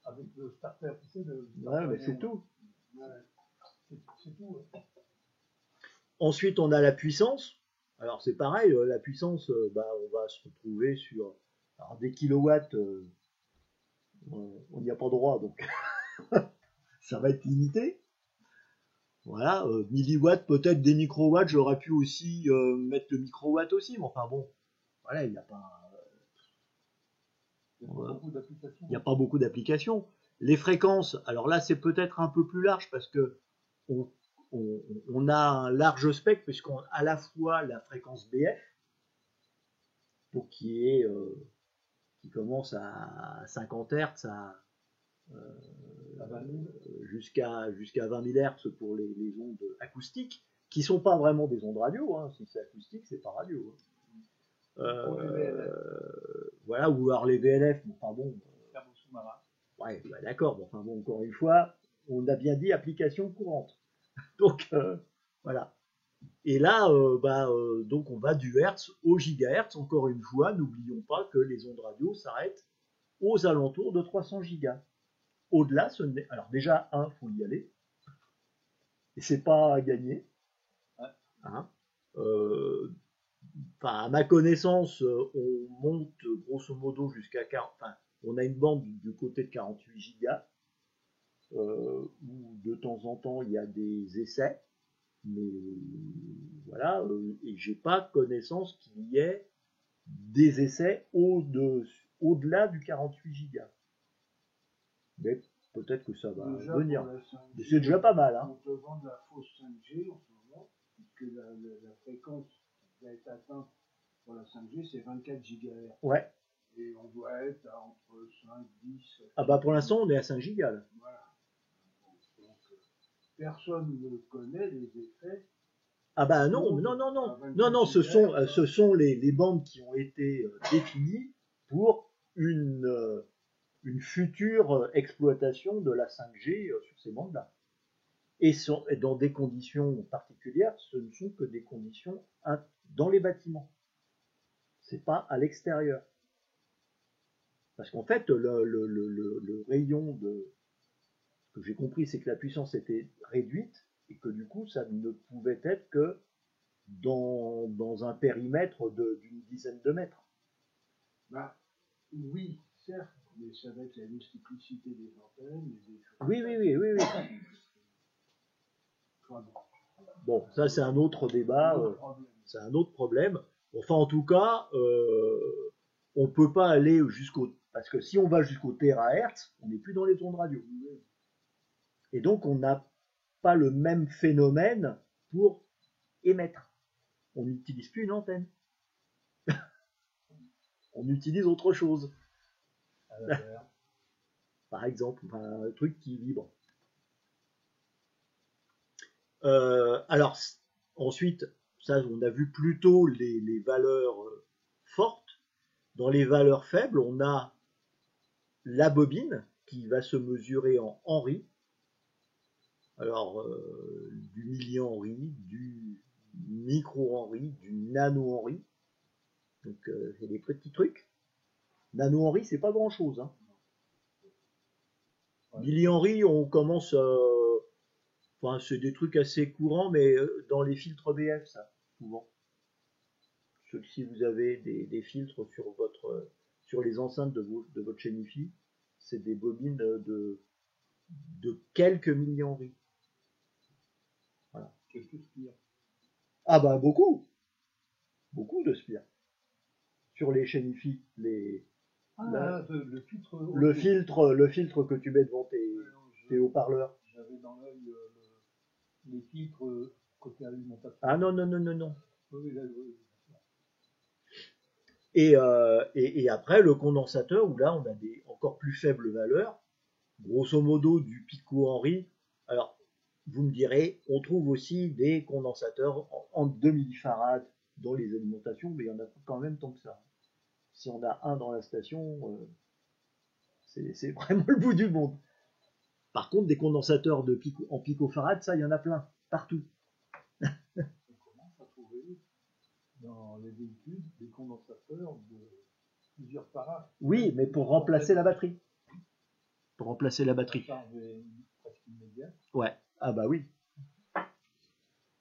S2: Avec le starter, tu sais, le
S1: Ouais, mais
S2: starter
S1: c'est
S2: néon.
S1: tout.
S3: Ouais.
S2: C'est tout. Ouais.
S1: Ensuite, on a la puissance. Alors, c'est pareil, la puissance, bah, on va se retrouver sur alors, des kilowatts, on n'y a pas droit, donc ça va être limité. Voilà, milliwatts, peut-être des microwatts, j'aurais pu aussi mettre le microwatt aussi, mais enfin bon, voilà, il n'y a pas.
S2: Il y a pas beaucoup d'applications.
S1: Il n'y a pas beaucoup d'applications. Les fréquences, alors là c'est peut-être un peu plus large parce que on a un large spectre puisqu'on a à la fois la fréquence BF, donc qui commence à 50 Hz jusqu'à 20 000 Hz pour les ondes acoustiques, qui ne sont pas vraiment des ondes radio, hein. Si c'est acoustique, c'est pas radio. Voilà, ou alors les VLF, bon, enfin bon. Ouais, bah d'accord, bon, enfin bon, encore une fois, on a bien dit application courante. Donc, voilà. Et là, donc on va du Hertz au gigahertz. Encore une fois, n'oublions pas que les ondes radio s'arrêtent aux alentours de 300 gigas. Au-delà, alors déjà, faut y aller. Et c'est pas à gagner. Hein. À ma connaissance, on monte grosso modo jusqu'à 40. Enfin, on a une bande du côté de 48 gigas, où de temps en temps il y a des essais, mais voilà, et j'ai pas connaissance qu'il y ait des essais au-delà du 48 gigas. Mais peut-être que ça va
S3: déjà
S1: venir.
S3: 5G,
S1: mais c'est déjà pas mal. Hein.
S3: On te vend de la fausse 5G en ce moment, puisque la fréquence qui va être atteinte pour la 5G, c'est 24 GHz.
S1: Ouais.
S3: Et on doit être à entre 5, 10.
S1: Ah bah pour l'instant, on est à 5 gigas. Là.
S3: Voilà. Donc, personne ne connaît les effets.
S1: Ah bah non, ce sont les bandes qui ont été définies pour une future exploitation de la 5G sur ces bandes-là. Et dans des conditions particulières, ce ne sont que des conditions dans les bâtiments. C'est pas à l'extérieur. Parce qu'en fait, le rayon ce que j'ai compris, c'est que la puissance était réduite et que du coup, ça ne pouvait être que dans un périmètre d'une dizaine de mètres.
S3: Bah, oui, certes, mais ça va être la multiplicité des antennes et des choses.
S1: Oui.
S3: Enfin,
S1: bon, ça c'est un autre débat, c'est un autre problème. Enfin, en tout cas, on ne peut pas aller parce que si on va jusqu'au térahertz, on n'est plus dans les ondes radio. Et donc, on n'a pas le même phénomène pour émettre. On n'utilise plus une antenne. On utilise autre chose. Par exemple, un truc qui vibre. Alors, ensuite, ça, on a vu plutôt les valeurs fortes. Dans les valeurs faibles, on a la bobine qui va se mesurer en Henry. Alors, du millihenry, du micro-henry, du nano-henry. Donc, c'est des petits trucs. Nano-henry, c'est pas grand-chose. Hein. Millihenry, on commence... Enfin, c'est des trucs assez courants, mais dans les filtres BF, ça, souvent. Si vous avez des filtres sur les enceintes de votre chaîne Hi-Fi, c'est des bobines de quelques millihenry. Voilà.
S2: Quelques spires.
S1: Ah bah beaucoup. Beaucoup de spires. Sur les chaînes Hi-Fi, le filtre que tu mets devant tes haut-parleurs.
S2: J'avais dans l'œil les filtres côté alimentation.
S1: Ah non.
S2: Oui.
S1: Et après, le condensateur, où là, on a des encore plus faibles valeurs, grosso modo du pico-Henry. Alors, vous me direz, on trouve aussi des condensateurs en 2 millifarad, dans les alimentations, mais il y en a quand même tant que ça. Si on a un dans la station, c'est vraiment le bout du monde. Par contre, des condensateurs en picofarad, ça, il y en a plein, partout.
S2: On commence à trouver dans les véhicules des condensateurs de plusieurs farades.
S1: Oui, mais pour remplacer la batterie. Pour remplacer la batterie.
S2: La charge est presque immédiate.
S1: Ouais, ah bah oui. Le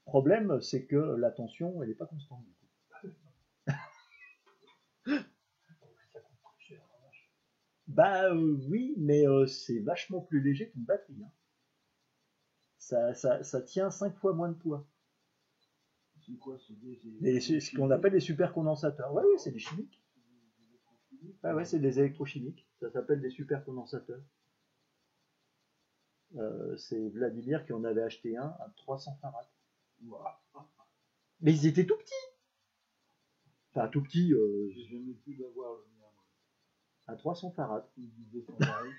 S1: problème, c'est que la tension, elle n'est pas constante du coup.
S2: Ça coûte très cher, la vache.
S1: Bah oui, mais c'est vachement plus léger qu'une batterie. Hein. Ça tient 5 fois moins de poids.
S3: C'est quoi?
S1: C'est ce qu'on appelle les supercondensateurs. Ouais, oui, c'est des chimiques. Ah ouais, c'est des électrochimiques. Ça s'appelle des supercondensateurs. C'est Vladimir qui en avait acheté un à 300 farad. Mais ils étaient tout petits. Enfin, tout petits.
S2: J'ai jamais pu l'avoir le mien.
S1: À 300 farad.
S2: Il disait son mari.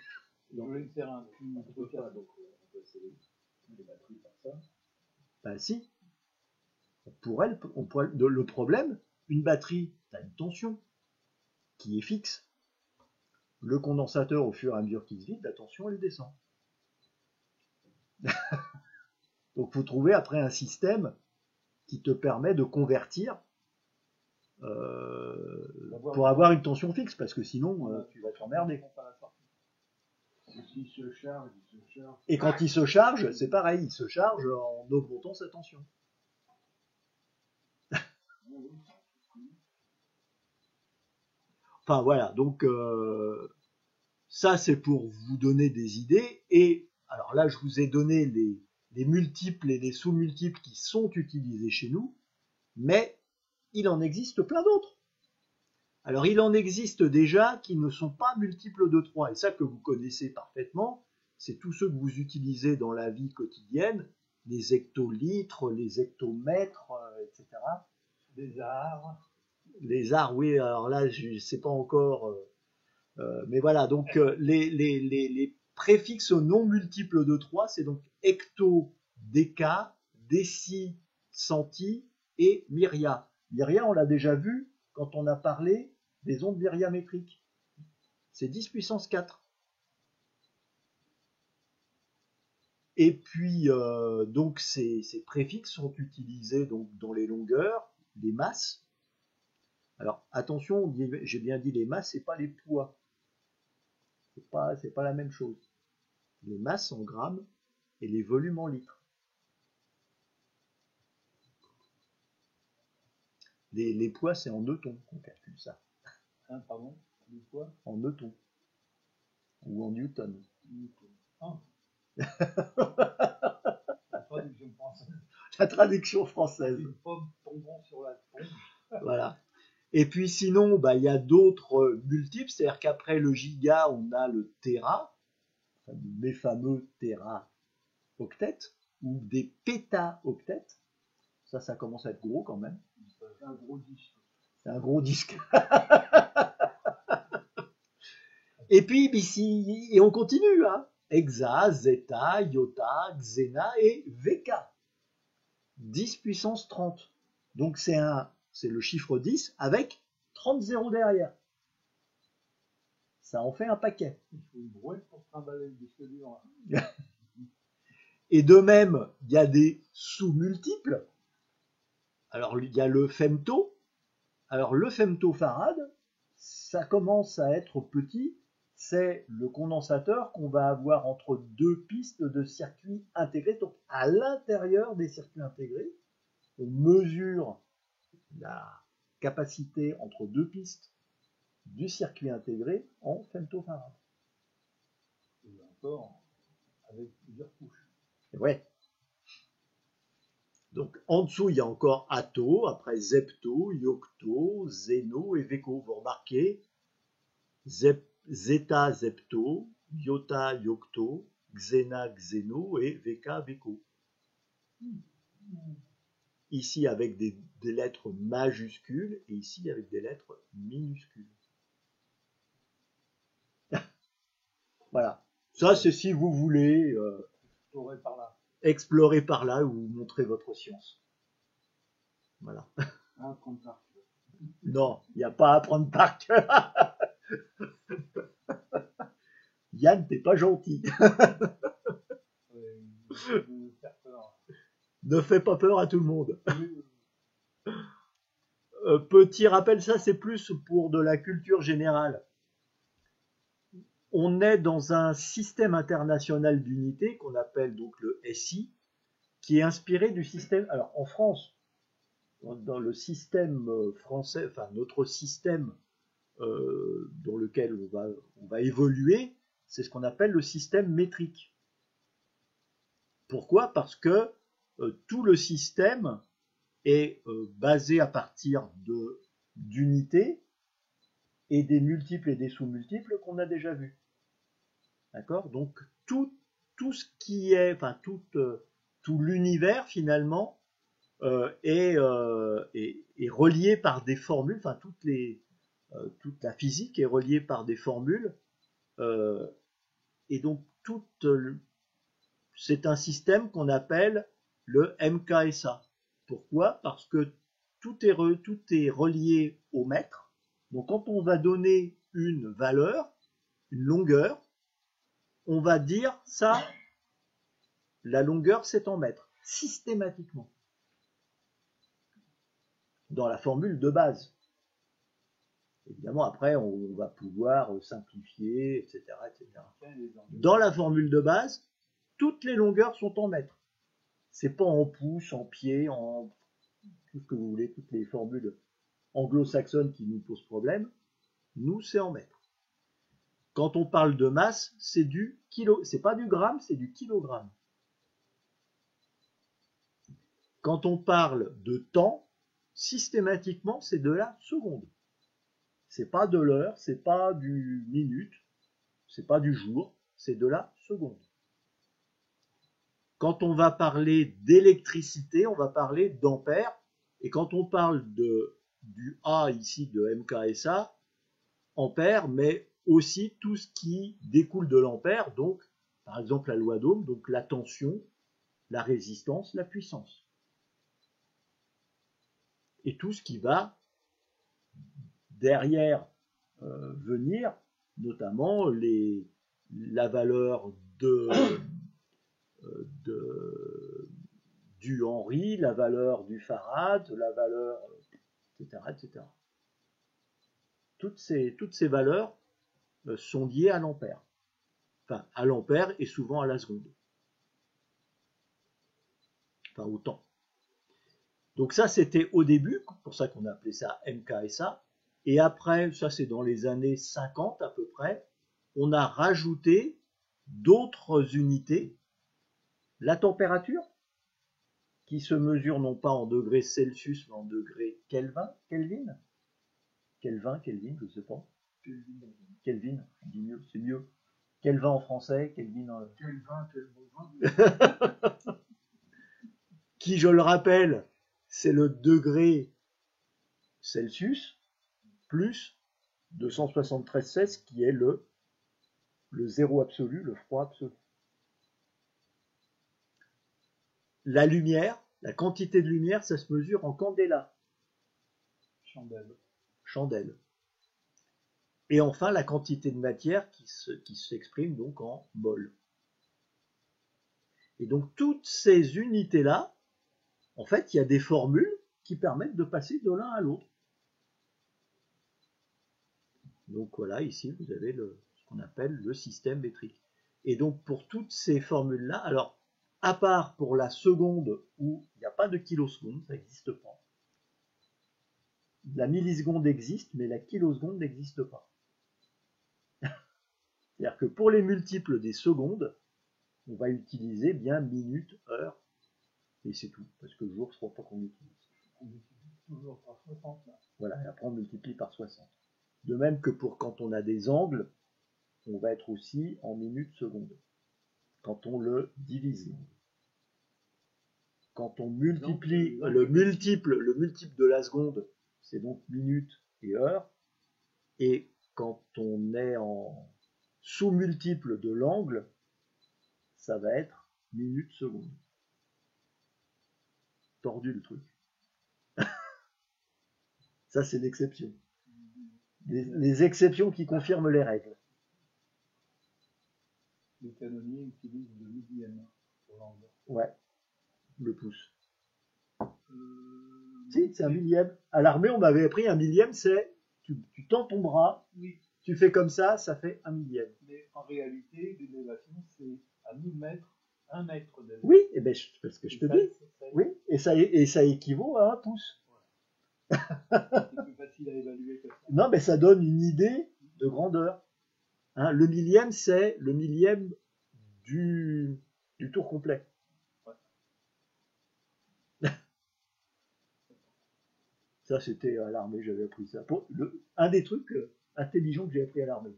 S2: Je voulais faire un truc à
S3: donc on peut essayer les batteries par ça.
S1: Ben si. Le problème, une batterie, tu as une tension qui est fixe. Le condensateur, au fur et à mesure qu'il se vide, la tension, elle descend. Donc, il faut trouver après un système qui te permet de convertir pour avoir une tension fixe, parce que sinon, tu vas t'emmerder.
S3: S'il se charge, il se charge.
S1: Et quand il se charge, c'est pareil, il se charge en augmentant sa tension. Enfin voilà, donc ça c'est pour vous donner des idées. Et alors là, je vous ai donné les multiples et les sous-multiples qui sont utilisés chez nous, mais il en existe plein d'autres. Alors il en existe déjà qui ne sont pas multiples de 3, et ça que vous connaissez parfaitement, c'est tous ceux que vous utilisez dans la vie quotidienne, les hectolitres, les hectomètres, etc.
S2: des arts.
S1: Les arts, oui, alors là, je ne sais pas encore, mais voilà, donc les préfixes non multiples de 3, c'est donc hecto, déca, déci, centi et myria. Myria, on l'a déjà vu quand on a parlé des ondes myriamétriques. C'est 10 puissance 4. Et puis, donc, ces préfixes sont utilisés donc, dans les longueurs, les masses. Alors, attention, j'ai bien dit les masses, c'est pas les poids. C'est pas la même chose. Les masses en grammes et les volumes en litres. Les poids, c'est en newtons qu'on calcule ça.
S2: Hein, pardon? Les poids?
S1: En newtons. Ou en newton.
S2: Newton. Ah. La traduction française.
S1: La traduction française.
S2: Une pomme tombant sur la tombe.
S1: Voilà. Et puis sinon, bah, y a d'autres multiples, c'est-à-dire qu'après le giga, on a le téra, mes fameux téra-octets, ou des péta-octets. Ça commence à être gros quand même.
S3: C'est un gros disque.
S1: C'est un gros disque. Et puis, ici, et on continue, hein. Hexa, zeta, iota, xena et veka. 10 puissance 30. Donc c'est le chiffre 10 avec 30 zéros derrière. Ça en fait un paquet.
S2: Il faut une brouette pour trimballer le disque dur.
S1: Et de même, il y a des sous-multiples. Alors il y a le femto. Alors le femtofarad, ça commence à être petit. C'est le condensateur qu'on va avoir entre deux pistes de circuits intégrés. Donc à l'intérieur des circuits intégrés, on mesure la capacité entre deux pistes du circuit intégré en femtofarad.
S2: Et encore, avec plusieurs couches.
S1: Ouais. Donc en dessous, il y a encore atto, après zepto, iocto, zéno et véco. Vous remarquez, zeta, zepto, iota, iocto, xena, xéno et veka, véco. Ici avec des lettres majuscules et ici avec des lettres minuscules. Voilà. Ça, c'est si vous voulez explorer par là ou montrer votre science. Voilà.
S3: À apprendre par cœur.
S1: Non, il n'y a pas à apprendre par cœur. Yann, t'es pas gentil.
S2: De faire peur.
S1: Ne fais pas peur à tout le monde. Petit rappel, ça c'est plus pour de la culture générale. On est dans un système international d'unité qu'on appelle donc le SI, qui est inspiré du système. Alors en France, dans le système français, enfin notre système dans lequel on va évoluer, c'est ce qu'on appelle le système métrique. Pourquoi? Parce que tout le système est basé à partir d'unités et des multiples et des sous-multiples qu'on a déjà vus. D'accord? Donc tout ce qui est, enfin tout l'univers finalement est relié par des formules, enfin toute la physique est reliée par des formules, et donc c'est un système qu'on appelle le MKSA. Pourquoi? Parce que tout est relié au mètre. Donc quand on va donner une valeur, une longueur, on va dire ça, la longueur c'est en mètres, systématiquement, dans la formule de base. Évidemment, après, on va pouvoir simplifier, etc., etc. Dans la formule de base, toutes les longueurs sont en mètres. C'est pas en pouces, en pieds, en tout ce que vous voulez, toutes les formules anglo-saxonnes qui nous posent problème. Nous, c'est en mètres. Quand on parle de masse, c'est du kilo. C'est pas du gramme, c'est du kilogramme. Quand on parle de temps, systématiquement, c'est de la seconde. C'est pas de l'heure, c'est pas du minute, c'est pas du jour, c'est de la seconde. Quand on va parler d'électricité, on va parler d'ampères. Et quand on parle du A ici de MKSA, ampère, mais aussi tout ce qui découle de l'ampère, donc par exemple la loi d'Ohm, donc la tension, la résistance, la puissance. Et tout ce qui va derrière venir, notamment la valeur du Henry, la valeur du Farad, la valeur, etc., etc. Toutes ces valeurs sont liées à l'ampère. Enfin, à l'ampère et souvent à la seconde. Enfin, au temps. Donc ça, c'était au début, pour ça qu'on a appelé ça MKSA. Et après, ça c'est dans les années 50 à peu près, on a rajouté d'autres unités. La température, qui se mesure non pas en degrés Celsius, mais en degrés Kelvin, je ne sais pas. Kelvin, c'est mieux. Kelvin en français, Kelvin en... Qui, je le rappelle, c'est le degré Celsius plus 273,16 qui est le zéro absolu, le froid absolu. La lumière, la quantité de lumière, ça se mesure en candela. Chandelle. Et enfin, la quantité de matière qui s'exprime donc en mol. Et donc, toutes ces unités-là, en fait, il y a des formules qui permettent de passer de l'un à l'autre. Donc voilà, ici, vous avez ce qu'on appelle le système métrique. Et donc, pour toutes ces formules-là, alors, à part pour la seconde où il n'y a pas de kiloseconde, ça n'existe pas. La milliseconde existe, mais la kiloseconde n'existe pas. C'est-à-dire que pour les multiples des secondes, on va utiliser bien minute, heure, et c'est tout. Parce que le jour, je ne crois pas qu'on utilise.
S2: On utilise toujours par 60. Là.
S1: Voilà, et après on multiplie par 60. De même que pour quand on a des angles, on va être aussi en minutes secondes. Quand on le divise. Quand on multiplie le multiple de la seconde, c'est donc minute et heure. Et quand on est en sous-multiple de l'angle, ça va être minute seconde. Tordu le truc. Ça, c'est l'exception. Les exceptions qui confirment les règles.
S2: Les canonniers utilisent le millième pour l'angle.
S1: Ouais, le pouce. Si, c'est un millième. À l'armée, on m'avait appris un millième, c'est tu tends ton bras,
S2: Oui,
S1: tu fais comme ça fait un millième.
S2: mais en réalité, l'élévation, c'est à 1000 mètres, 1 mètre d'élévation.
S1: Oui, et ben, c'est ce que je te dis.
S2: Ça,
S1: Oui, et ça équivaut à un pouce.
S2: c'est plus facile à évaluer que ça.
S1: Non, mais ça donne une idée de grandeur. Hein, le millième, c'est le millième du tour complet.
S2: Ouais.
S1: Ça, c'était à l'armée, j'avais appris ça. Un des trucs intelligents que j'ai appris à l'armée.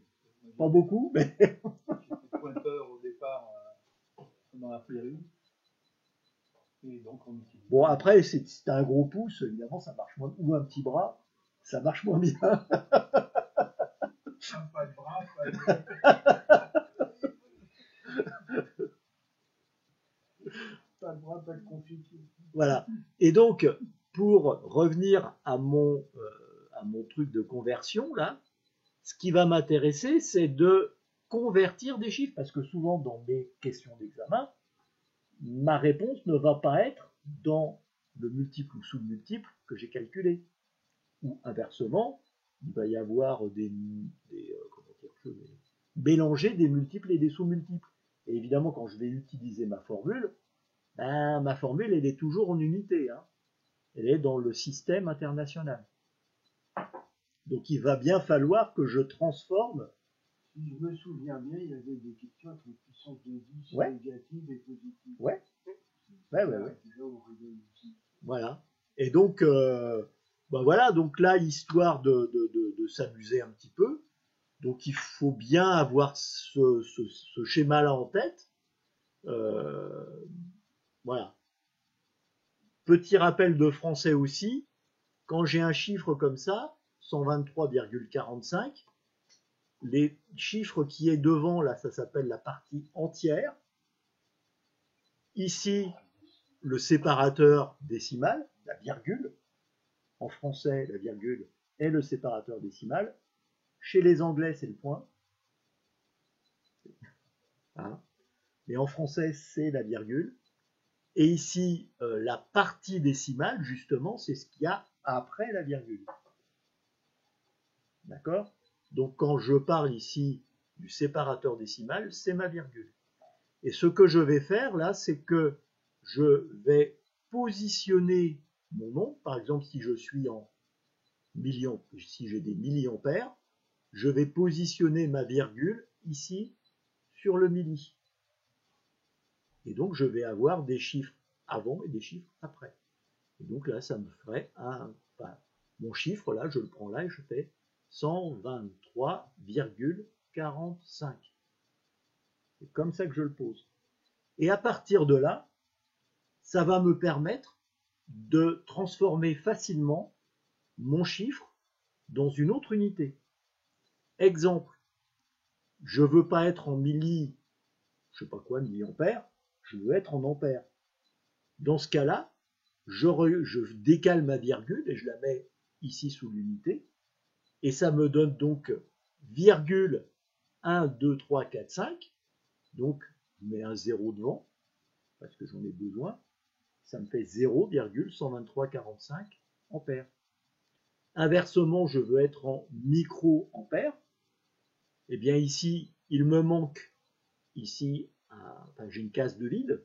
S1: Pas beaucoup, mais...
S2: J'étais pointeur au départ dans l'artillerie. Et donc, on utilise.
S1: Bon, après, si t'as un gros pouce, évidemment, ça marche moins. Ou un petit bras, ça marche moins bien.
S2: Pas de bras, pas de bras, pas de confiture.
S1: Voilà. Et donc, pour revenir à mon truc de conversion, là, ce qui va m'intéresser, c'est de convertir des chiffres, parce que souvent, dans mes questions d'examen, ma réponse ne va pas être dans le multiple ou sous-multiple que j'ai calculé. Ou inversement, il va y avoir mélanger des multiples et des sous-multiples. Et évidemment, quand je vais utiliser ma formule, elle est toujours en unité. Hein. Elle est dans le système international. Donc il va bien falloir que je transforme.
S3: Si je me souviens bien, il y avait des questions avec une puissance de 10
S1: Ouais.
S3: négative et positive.
S1: Ouais. Ouais.
S2: Voilà.
S1: Voilà. Et donc, voilà. Donc là, histoire de s'amuser un petit peu. Donc il faut bien avoir ce schéma-là en tête. Voilà. Petit rappel de français aussi. Quand j'ai un chiffre comme ça, 123,45, les chiffres qui est devant, là, ça s'appelle la partie entière. Ici, le séparateur décimal, la virgule. En français, la virgule est le séparateur décimal. Chez les Anglais, c'est le point. Hein. Mais en français, c'est la virgule. Et ici, la partie décimale, justement, c'est ce qu'il y a après la virgule. D'accord? Donc, quand je parle ici du séparateur décimal, c'est ma virgule. Et ce que je vais faire, là, c'est que je vais positionner mon nombre. Par exemple, si je suis en millions, si j'ai des milliampères, je vais positionner ma virgule ici sur le milli. Et donc, je vais avoir des chiffres avant et des chiffres après. Et donc là, ça me ferait mon chiffre, là, je le prends là et je fais 123,45. C'est comme ça que je le pose. Et à partir de là, ça va me permettre de transformer facilement mon chiffre dans une autre unité. Exemple, je ne veux pas être en milliampères, je veux être en ampères. Dans ce cas-là, je décale ma virgule et je la mets ici sous l'unité, et ça me donne donc virgule 1, 2, 3, 4, 5, donc je mets un 0 devant, parce que j'en ai besoin, ça me fait 0,12345 ampères. Inversement, je veux être en micro-ampères, et bien ici, il me manque, ici, j'ai une case de vide,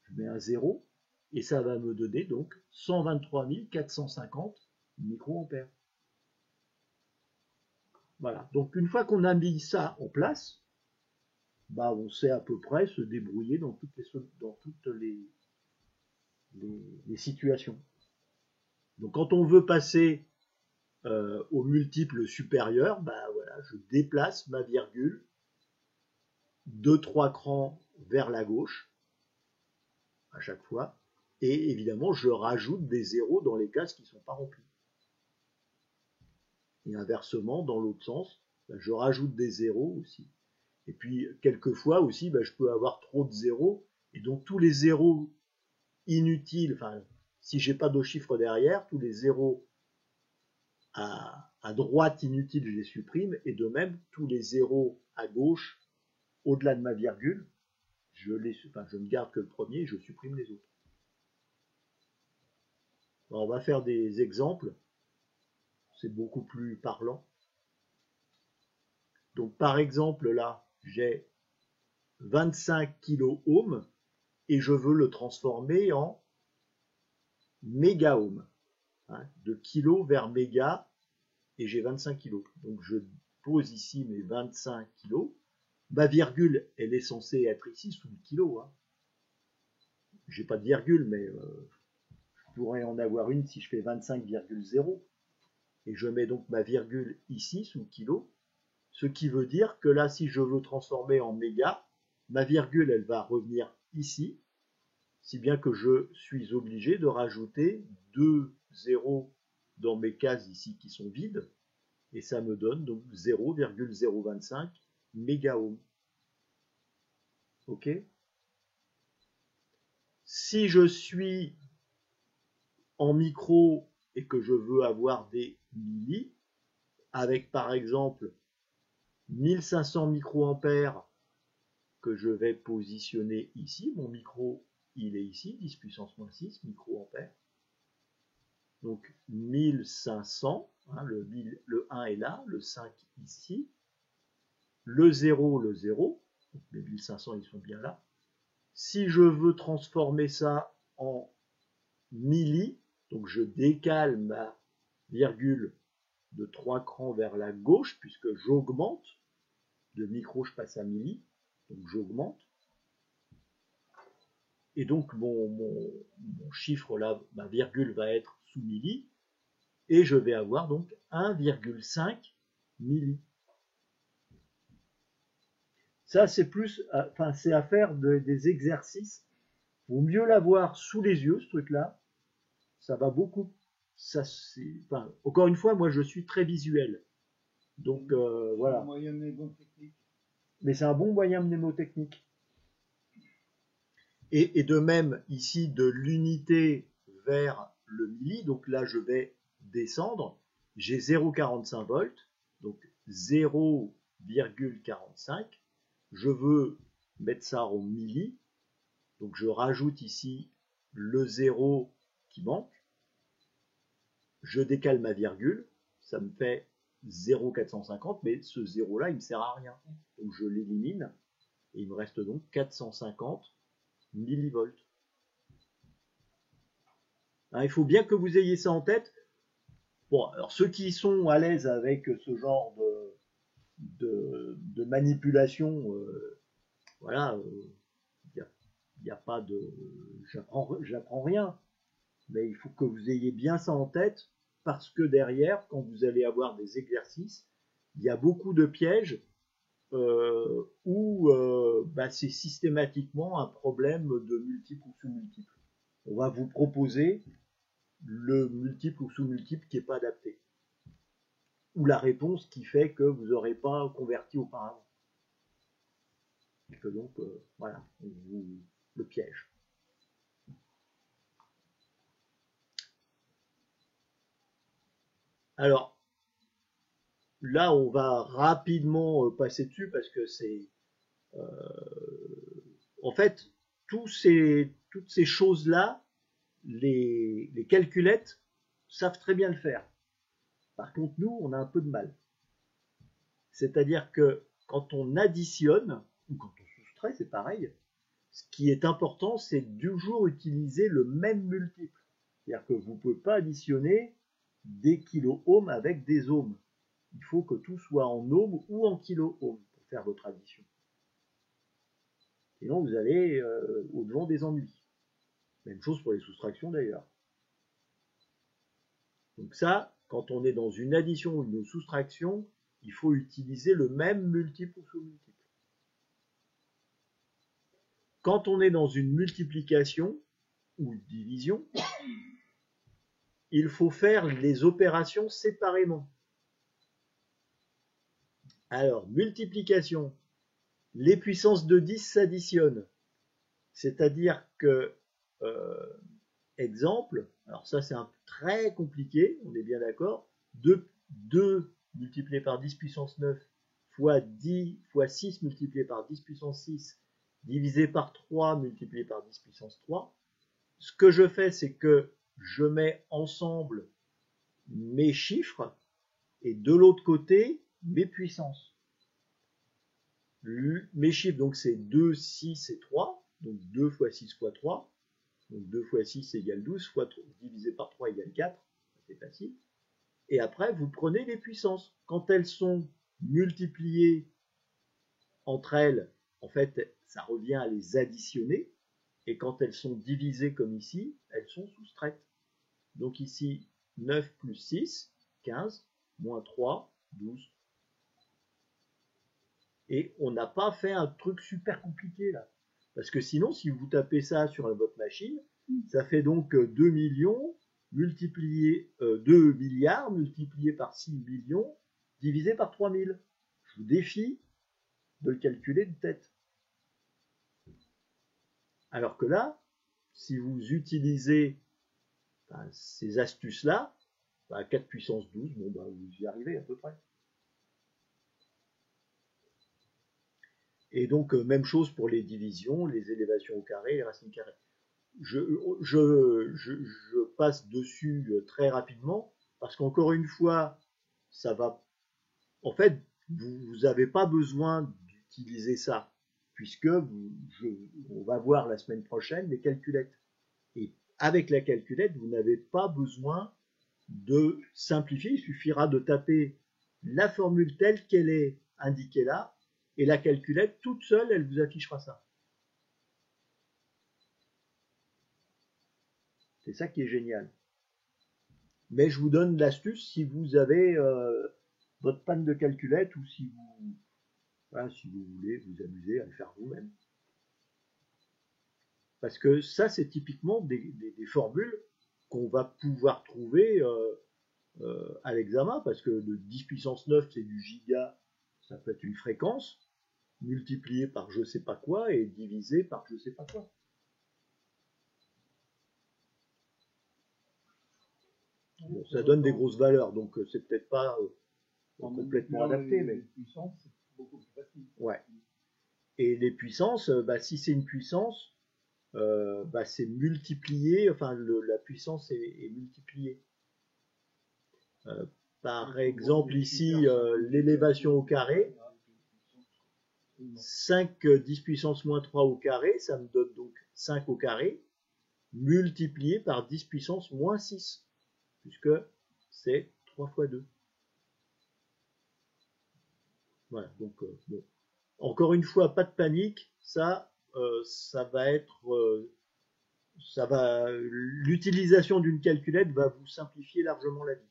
S1: je mets un 0, et ça va me donner donc 123 450 microampères. Voilà. Donc une fois qu'on a mis ça en place, on sait à peu près se débrouiller dans toutes les situations. Donc quand on veut passer au multiple supérieur, voilà, je déplace ma virgule 2-3 crans vers la gauche à chaque fois. Et évidemment, je rajoute des zéros dans les cases qui ne sont pas remplies. Et inversement, dans l'autre sens, je rajoute des zéros aussi. Et puis, quelquefois aussi, je peux avoir trop de zéros. Et donc, tous les zéros inutiles, si j'ai pas de chiffre derrière, tous les zéros à droite inutile, je les supprime, et de même, tous les zéros à gauche, au-delà de ma virgule, je ne garde que le premier et je supprime les autres. Alors, on va faire des exemples, c'est beaucoup plus parlant. Donc par exemple là, j'ai 25 kOhms et je veux le transformer en mégaohms. Hein, de kilo vers méga, et j'ai 25 kg. Donc je pose ici mes 25 kg. Ma virgule, elle est censée être ici sous le kilo. Hein. J'ai pas de virgule, mais je pourrais en avoir une si je fais 25,0. Et je mets donc ma virgule ici sous le kilo. Ce qui veut dire que là, si je veux transformer en méga, ma virgule, elle va revenir ici, si bien que je suis obligé de rajouter 2 zéros dans mes cases ici qui sont vides, et ça me donne donc 0,025 mégaohms. Ok? Si je suis en micro et que je veux avoir des millis, avec par exemple 1500 microampères que je vais positionner ici, mon micro il est ici, 10 puissance moins 6 microampères. Donc 1500, hein, le 1 est là, le 5 ici, le 0, donc les 1500 ils sont bien là. Si je veux transformer ça en milli, donc je décale ma virgule de 3 crans vers la gauche, puisque j'augmente, de micro je passe à milli, donc j'augmente. Et donc mon chiffre là, ma virgule va être sous milli, et je vais avoir donc 1,5 milli. Ça c'est plus, enfin c'est à faire des exercices. Vaut mieux l'avoir sous les yeux ce truc-là. Ça va beaucoup. Ça, enfin, encore une fois, moi je suis très visuel. Donc voilà.
S2: Un moyen mnémotechnique.
S1: Mais c'est un bon moyen mnémotechnique. Et de même, ici, de l'unité vers le milli, donc là, je vais descendre. J'ai 0,45 volts, donc 0,45. Je veux mettre ça en milli, donc je rajoute ici le 0 qui manque. Je décale ma virgule, ça me fait 0,450, mais ce 0-là, il ne me sert à rien. Donc je l'élimine, et il me reste donc 450 millivolts. Hein, il faut bien que vous ayez ça en tête. Bon, alors ceux qui sont à l'aise avec ce genre de manipulation, voilà, il n'y a pas de... J'apprends rien. Mais il faut que vous ayez bien ça en tête, parce que derrière, quand vous allez avoir des exercices, il y a beaucoup de pièges où c'est systématiquement un problème de multiple ou sous-multiple. On va vous proposer le multiple ou sous-multiple qui n'est pas adapté. Ou la réponse qui fait que vous n'aurez pas converti auparavant. Et que donc, voilà, on vous le piège. Alors, là, on va rapidement passer dessus parce que c'est... en fait, toutes ces choses-là, les calculettes savent très bien le faire. Par contre, nous, on a un peu de mal. C'est-à-dire que quand on additionne, ou quand on soustrait, c'est pareil, ce qui est important, c'est toujours utiliser le même multiple. C'est-à-dire que vous ne pouvez pas additionner des kilo-ohms avec des ohms. Il faut que tout soit en ohms ou en kilo-ohms pour faire votre addition. Sinon, vous allez au-devant des ennuis. Même chose pour les soustractions d'ailleurs. Donc ça, quand on est dans une addition ou une soustraction, il faut utiliser le même multiple ou sous-multiple. Quand on est dans une multiplication ou division, il faut faire les opérations séparément. Alors, multiplication, les puissances de 10 s'additionnent. C'est-à-dire que, exemple, alors ça c'est un peu très compliqué, on est bien d'accord, 2 multiplié par 10 puissance 9 fois 10 fois 6 multiplié par 10 puissance 6 divisé par 3 multiplié par 10 puissance 3. Ce que je fais, c'est que je mets ensemble mes chiffres et de l'autre côté, mes puissances. Mes chiffres, donc c'est 2, 6 et 3. Donc 2 fois 6 fois 3. Donc 2 fois 6 égale 12, fois 3, divisé par 3 égale 4. C'est facile. Et après, vous prenez les puissances. Quand elles sont multipliées entre elles, en fait, ça revient à les additionner. Et quand elles sont divisées comme ici, elles sont soustraites. Donc ici, 9 plus 6, 15, moins 3, 12. Et on n'a pas fait un truc super compliqué là. Parce que sinon, si vous tapez ça sur votre machine, ça fait donc 2 millions multiplié 2 milliards multiplié par 6 millions divisé par 3000. Je vous défie de le calculer de tête. Alors que là, si vous utilisez ces astuces-là, 4 puissance 12, bon, vous y arrivez à peu près. Et donc, même chose pour les divisions, les élévations au carré, les racines carrées. Je passe dessus très rapidement, parce qu'encore une fois, ça va... En fait, vous n'avez pas besoin d'utiliser ça, puisque on va voir la semaine prochaine les calculettes. Et avec la calculette, vous n'avez pas besoin de simplifier, il suffira de taper la formule telle qu'elle est indiquée là, et la calculette toute seule, elle vous affichera ça. C'est ça qui est génial. Mais je vous donne l'astuce si vous avez votre panne de calculette ou si vous voulez vous amuser à le faire vous-même. Parce que ça, c'est typiquement des formules qu'on va pouvoir trouver à l'examen, parce que de 10 puissance 9, c'est du giga, ça peut être une fréquence, multiplié par je sais pas quoi et divisé par je sais pas quoi. Bon, ça donne des grosses valeurs, donc c'est peut-être pas complètement adapté. Mais...
S2: Les puissances, c'est beaucoup plus facile.
S1: Ouais. Et les puissances, si c'est une puissance, c'est multiplié, enfin la puissance est multipliée. Par exemple, ici, l'élévation au carré, 5 10 puissance moins 3 au carré, ça me donne donc 5 au carré, multiplié par 10 puissance moins 6, puisque c'est 3 fois 2. Voilà, donc bon. Encore une fois, pas de panique, ça va être... l'utilisation d'une calculette va vous simplifier largement la vie.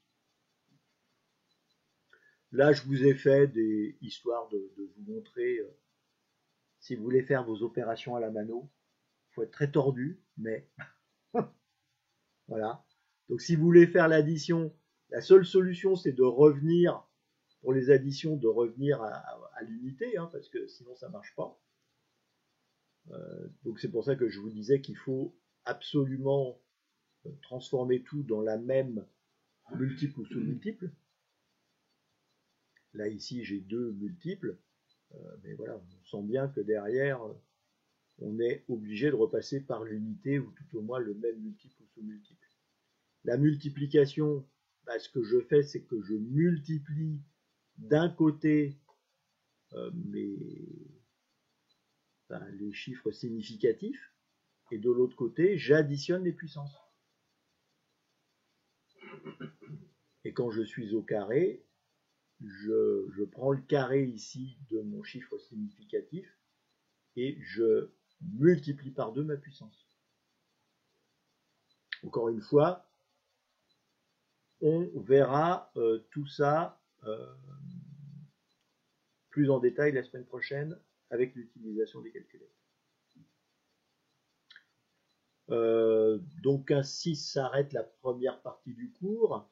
S1: Là, je vous ai fait des histoires de vous montrer, si vous voulez faire vos opérations à la mano, il faut être très tordu, mais voilà. Donc si vous voulez faire l'addition, la seule solution, c'est de revenir, pour les additions, de revenir à l'unité, parce que sinon ça ne marche pas. Donc c'est pour ça que je vous disais qu'il faut absolument transformer tout dans la même multiple ou sous-multiple. Là, ici, j'ai 2 multiples, mais voilà, on sent bien que derrière, on est obligé de repasser par l'unité ou tout au moins le même multiple ou sous-multiple. La multiplication, ce que je fais, c'est que je multiplie d'un côté les chiffres significatifs et de l'autre côté, j'additionne les puissances. Et quand je suis au carré, je prends le carré ici de mon chiffre significatif et je multiplie par 2 ma puissance. Encore une fois, on verra tout ça plus en détail la semaine prochaine avec l'utilisation des calculettes. Donc ainsi s'arrête la première partie du cours.